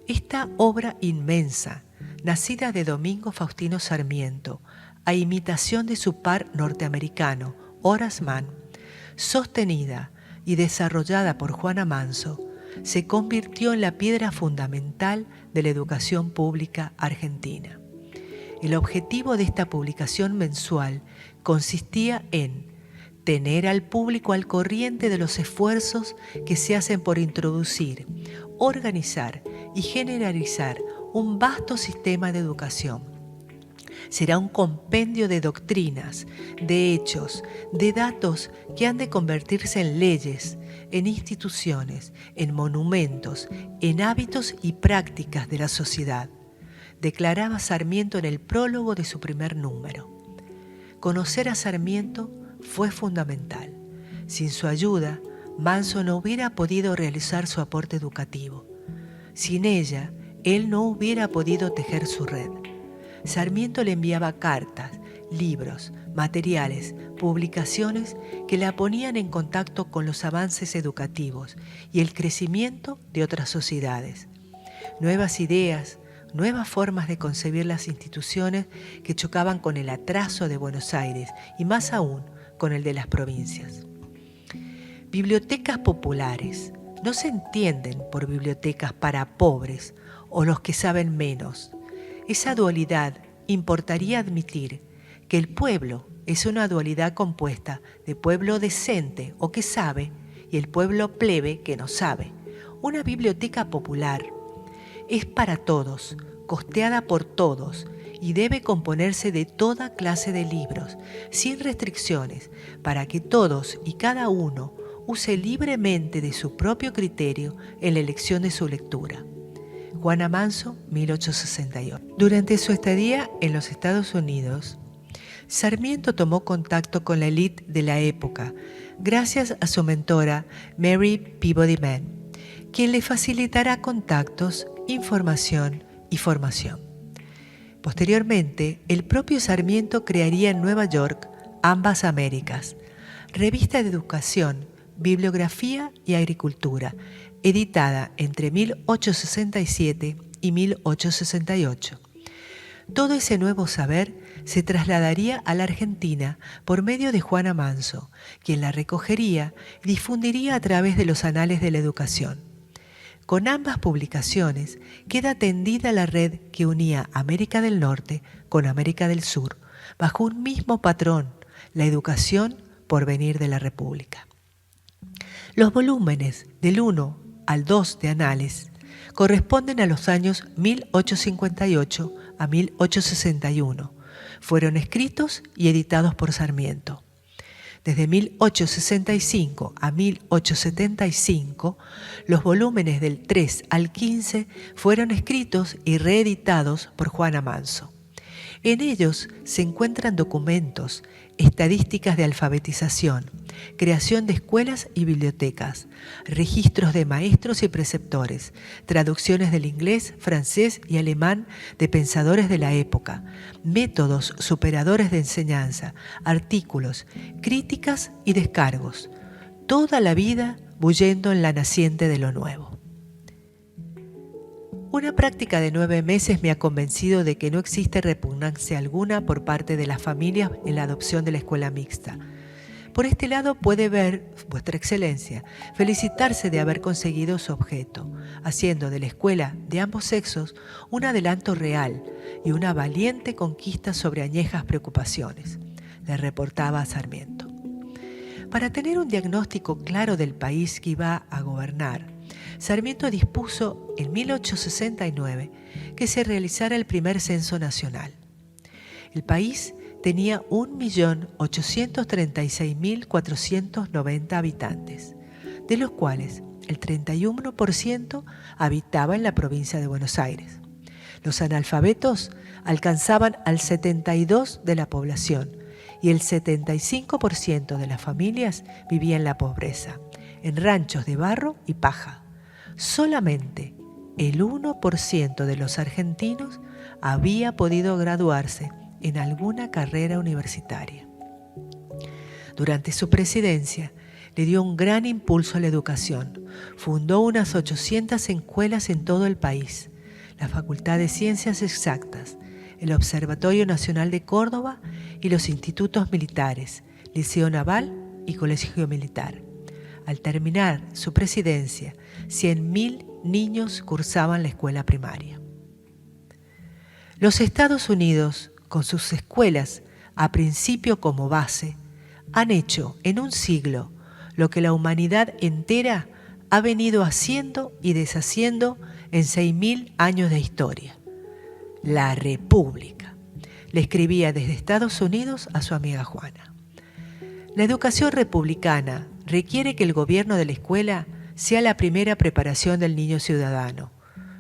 Esta obra inmensa, nacida de Domingo Faustino Sarmiento, a imitación de su par norteamericano, Horace Mann, sostenida y desarrollada por Juana Manso, se convirtió en la piedra fundamental de la educación pública argentina. El objetivo de esta publicación mensual consistía en tener al público al corriente de los esfuerzos que se hacen por introducir, organizar y generalizar un vasto sistema de educación. Será un compendio de doctrinas, de hechos, de datos que han de convertirse en leyes, en instituciones, en monumentos, en hábitos y prácticas de la sociedad, declaraba Sarmiento en el prólogo de su primer número. Conocer a Sarmiento fue fundamental. Sin su ayuda, Manso no hubiera podido realizar su aporte educativo. Sin ella, él no hubiera podido tejer su red. Sarmiento le enviaba cartas, libros, materiales, publicaciones que la ponían en contacto con los avances educativos y el crecimiento de otras sociedades. Nuevas ideas, nuevas formas de concebir las instituciones que chocaban con el atraso de Buenos Aires y más aún con el de las provincias. Bibliotecas populares no se entienden por bibliotecas para pobres o los que saben menos. Esa dualidad importaría admitir que el pueblo es una dualidad compuesta de pueblo decente o que sabe y el pueblo plebe que no sabe. Una biblioteca popular es para todos, costeada por todos y debe componerse de toda clase de libros, sin restricciones, para que todos y cada uno use libremente de su propio criterio en la elección de su lectura. Juana Manso, 1868. Durante su estadía en los Estados Unidos, Sarmiento tomó contacto con la élite de la época gracias a su mentora Mary Peabody Mann, quien le facilitará contactos, información y formación. Posteriormente, el propio Sarmiento crearía en Nueva York Ambas Américas, revista de educación, bibliografía y agricultura, editada entre 1867 y 1868. Todo ese nuevo saber se trasladaría a la Argentina por medio de Juana Manso, quien la recogería y difundiría a través de los anales de la educación. Con ambas publicaciones queda tendida la red que unía América del Norte con América del Sur, bajo un mismo patrón, la educación por venir de la República. Los volúmenes del 1 al 2 de Anales corresponden a los años 1858 a 1861. Fueron escritos y editados por Sarmiento. Desde 1865 a 1875, los volúmenes del 3 al 15 fueron escritos y reeditados por Juana Manso. En ellos se encuentran documentos, estadísticas de alfabetización, creación de escuelas y bibliotecas, registros de maestros y preceptores, traducciones del inglés, francés y alemán de pensadores de la época, métodos superadores de enseñanza, artículos, críticas y descargos. Toda la vida bullendo en la naciente de lo nuevo. Una práctica de 9 meses me ha convencido de que no existe repugnancia alguna por parte de las familias en la adopción de la escuela mixta. Por este lado puede ver, Vuestra Excelencia, felicitarse de haber conseguido su objeto, haciendo de la escuela de ambos sexos un adelanto real y una valiente conquista sobre añejas preocupaciones, le reportaba a Sarmiento. Para tener un diagnóstico claro del país que iba a gobernar, Sarmiento dispuso en 1869 que se realizara el primer censo nacional. El país tenía 1.836.490 habitantes, de los cuales el 31% habitaba en la provincia de Buenos Aires. Los analfabetos alcanzaban al 72% de la población y el 75% de las familias vivía en la pobreza, en ranchos de barro y paja. Solamente el 1% de los argentinos había podido graduarse en alguna carrera universitaria. Durante su presidencia, le dio un gran impulso a la educación. Fundó unas 800 escuelas en todo el país, la Facultad de Ciencias Exactas, el Observatorio Nacional de Córdoba y los institutos militares, Liceo Naval y Colegio Militar. Al terminar su presidencia, 100.000 niños cursaban la escuela primaria. Los Estados Unidos, con sus escuelas, a principio como base, han hecho en un siglo lo que la humanidad entera ha venido haciendo y deshaciendo en 6.000 años de historia. La República, le escribía desde Estados Unidos a su amiga Juana. La educación republicana requiere que el gobierno de la escuela sea la primera preparación del niño ciudadano.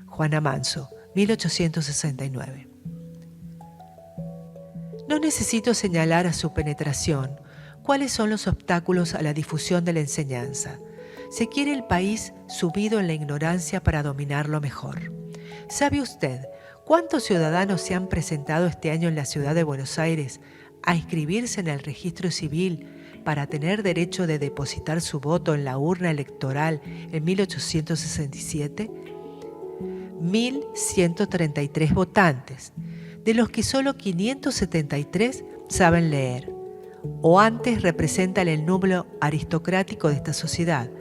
Juana Manso, 1869. No necesito señalar a su penetración cuáles son los obstáculos a la difusión de la enseñanza. Se quiere el país sumido en la ignorancia para dominarlo mejor. ¿Sabe usted cuántos ciudadanos se han presentado este año en la ciudad de Buenos Aires a inscribirse en el registro civil para tener derecho de depositar su voto en la urna electoral en 1867? 1.133 votantes, de los que solo 573 saben leer, o antes representan el número aristocrático de esta sociedad.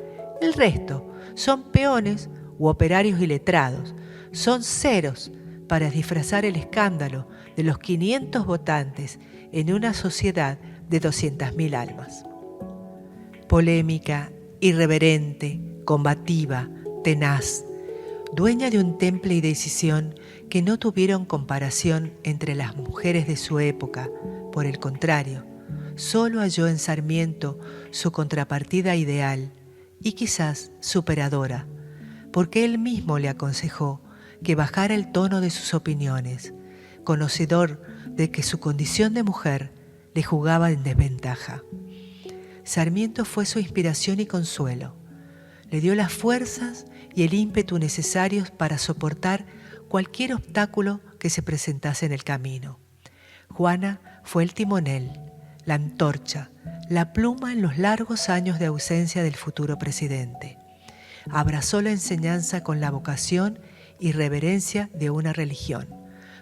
El resto son peones u operarios iletrados, son ceros para disfrazar el escándalo de los 500 votantes en una sociedad de 200.000 almas. Polémica, irreverente, combativa, tenaz, dueña de un temple y decisión que no tuvieron comparación entre las mujeres de su época. Por el contrario, solo halló en Sarmiento su contrapartida ideal y quizás superadora, porque él mismo le aconsejó que bajara el tono de sus opiniones, conocedor de que su condición de mujer le jugaba en desventaja. Sarmiento fue su inspiración y consuelo. Le dio las fuerzas y el ímpetu necesarios para soportar cualquier obstáculo que se presentase en el camino. Juana fue el timonel, la antorcha, la pluma en los largos años de ausencia del futuro presidente. Abrazó la enseñanza con la vocación y reverencia de una religión,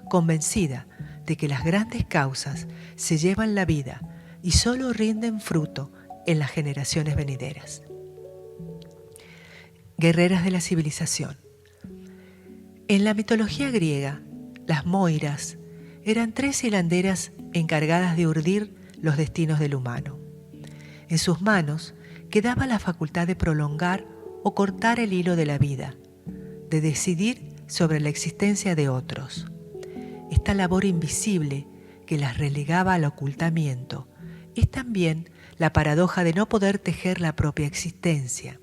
convencida de que las grandes causas se llevan la vida y solo rinden fruto en las generaciones venideras. Guerreras de la civilización. En la mitología griega, las Moiras eran 3 hilanderas encargadas de urdir los destinos del humano. En sus manos quedaba la facultad de prolongar o cortar el hilo de la vida, de decidir sobre la existencia de otros. Esta labor invisible que las relegaba al ocultamiento es también la paradoja de no poder tejer la propia existencia.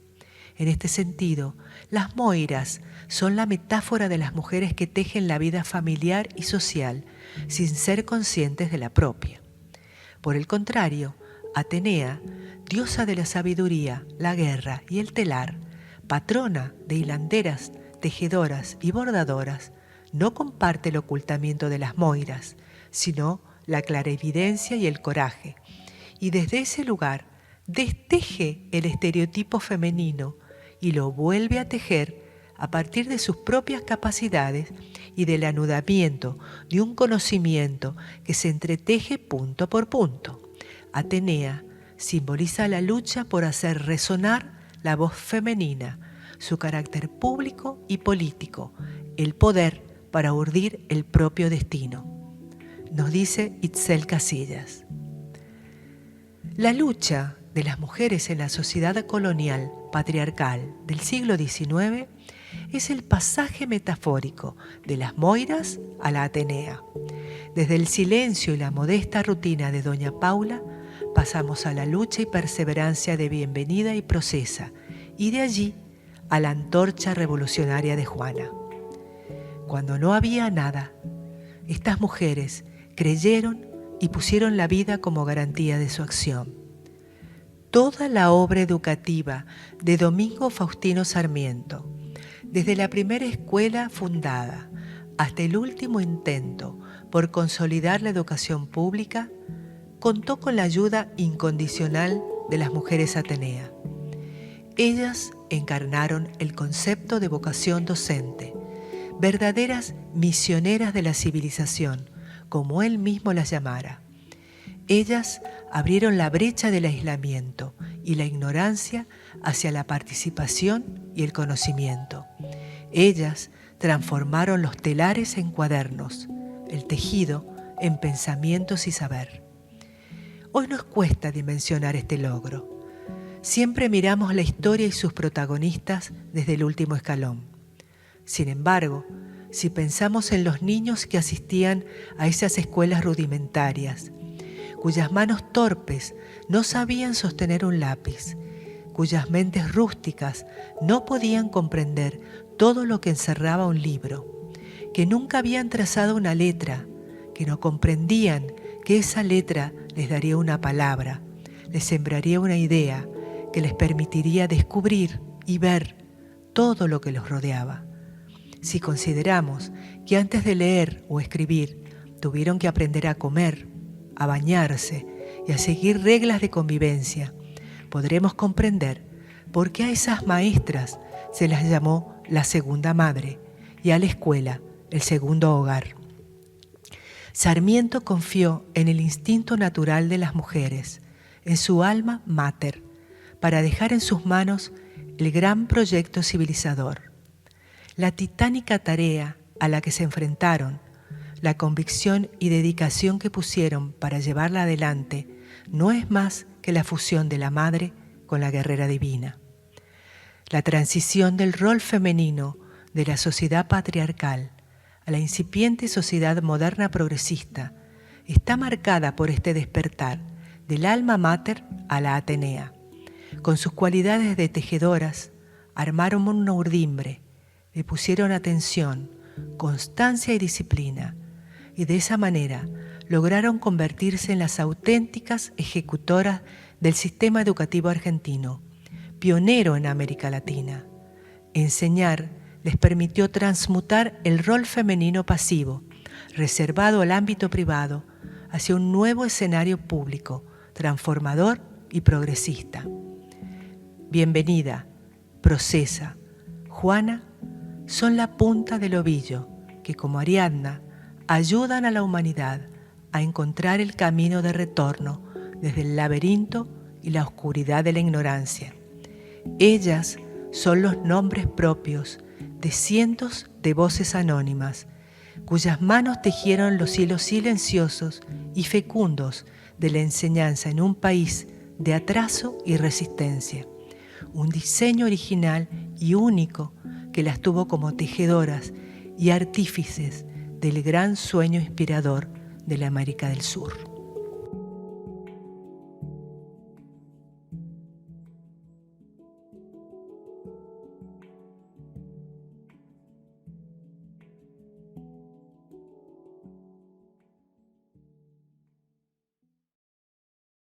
En este sentido, las Moiras son la metáfora de las mujeres que tejen la vida familiar y social sin ser conscientes de la propia. Por el contrario, Atenea, diosa de la sabiduría, la guerra y el telar, patrona de hilanderas, tejedoras y bordadoras, no comparte el ocultamiento de las Moiras, sino la clarividencia y el coraje, y desde ese lugar desteje el estereotipo femenino y lo vuelve a tejer a partir de sus propias capacidades y del anudamiento de un conocimiento que se entreteje punto por punto. Atenea simboliza la lucha por hacer resonar la voz femenina, su carácter público y político, el poder para urdir el propio destino. Nos dice Itzel Casillas. La lucha de las mujeres en la sociedad colonial patriarcal del siglo XIX es el pasaje metafórico de las Moiras a la Atenea. Desde el silencio y la modesta rutina de doña Paula pasamos a la lucha y perseverancia de Bienvenida y Procesa, y de allí a la antorcha revolucionaria de Juana. Cuando no había nada, estas mujeres creyeron y pusieron la vida como garantía de su acción. Toda la obra educativa de Domingo Faustino Sarmiento, desde la primera escuela fundada hasta el último intento por consolidar la educación pública, contó con la ayuda incondicional de las mujeres Atenea. Ellas encarnaron el concepto de vocación docente, verdaderas misioneras de la civilización, como él mismo las llamara. Ellas abrieron la brecha del aislamiento y la ignorancia hacia la participación y el conocimiento. Ellas transformaron los telares en cuadernos, el tejido en pensamientos y saber. Hoy nos cuesta dimensionar este logro. Siempre miramos la historia y sus protagonistas desde el último escalón. Sin embargo, si pensamos en los niños que asistían a esas escuelas rudimentarias, cuyas manos torpes no sabían sostener un lápiz, cuyas mentes rústicas no podían comprender todo lo que encerraba un libro, que nunca habían trazado una letra, que no comprendían que esa letra les daría una palabra, les sembraría una idea que les permitiría descubrir y ver todo lo que los rodeaba. Si consideramos que antes de leer o escribir tuvieron que aprender a comer, a bañarse y a seguir reglas de convivencia, podremos comprender por qué a esas maestras se las llamó la segunda madre y a la escuela el segundo hogar. Sarmiento confió en el instinto natural de las mujeres, en su alma mater, para dejar en sus manos el gran proyecto civilizador. La titánica tarea a la que se enfrentaron, la convicción y dedicación que pusieron para llevarla adelante, no es más que la fusión de la madre con la guerrera divina. La transición del rol femenino de la sociedad patriarcal a la incipiente sociedad moderna progresista está marcada por este despertar del alma mater a la Atenea. Con sus cualidades de tejedoras, armaron una urdimbre, le pusieron atención, constancia y disciplina, y de esa manera lograron convertirse en las auténticas ejecutoras del sistema educativo argentino, pionero en América Latina. Enseñar les permitió transmutar el rol femenino pasivo, reservado al ámbito privado, hacia un nuevo escenario público, transformador y progresista. Bienvenida, Procesa, Juana son la punta del ovillo que, como Ariadna, ayudan a la humanidad a encontrar el camino de retorno desde el laberinto y la oscuridad de la ignorancia. Ellas son los nombres propios de cientos de voces anónimas, cuyas manos tejieron los hilos silenciosos y fecundos de la enseñanza en un país de atraso y resistencia. Un diseño original y único que las tuvo como tejedoras y artífices del gran sueño inspirador de la América del Sur.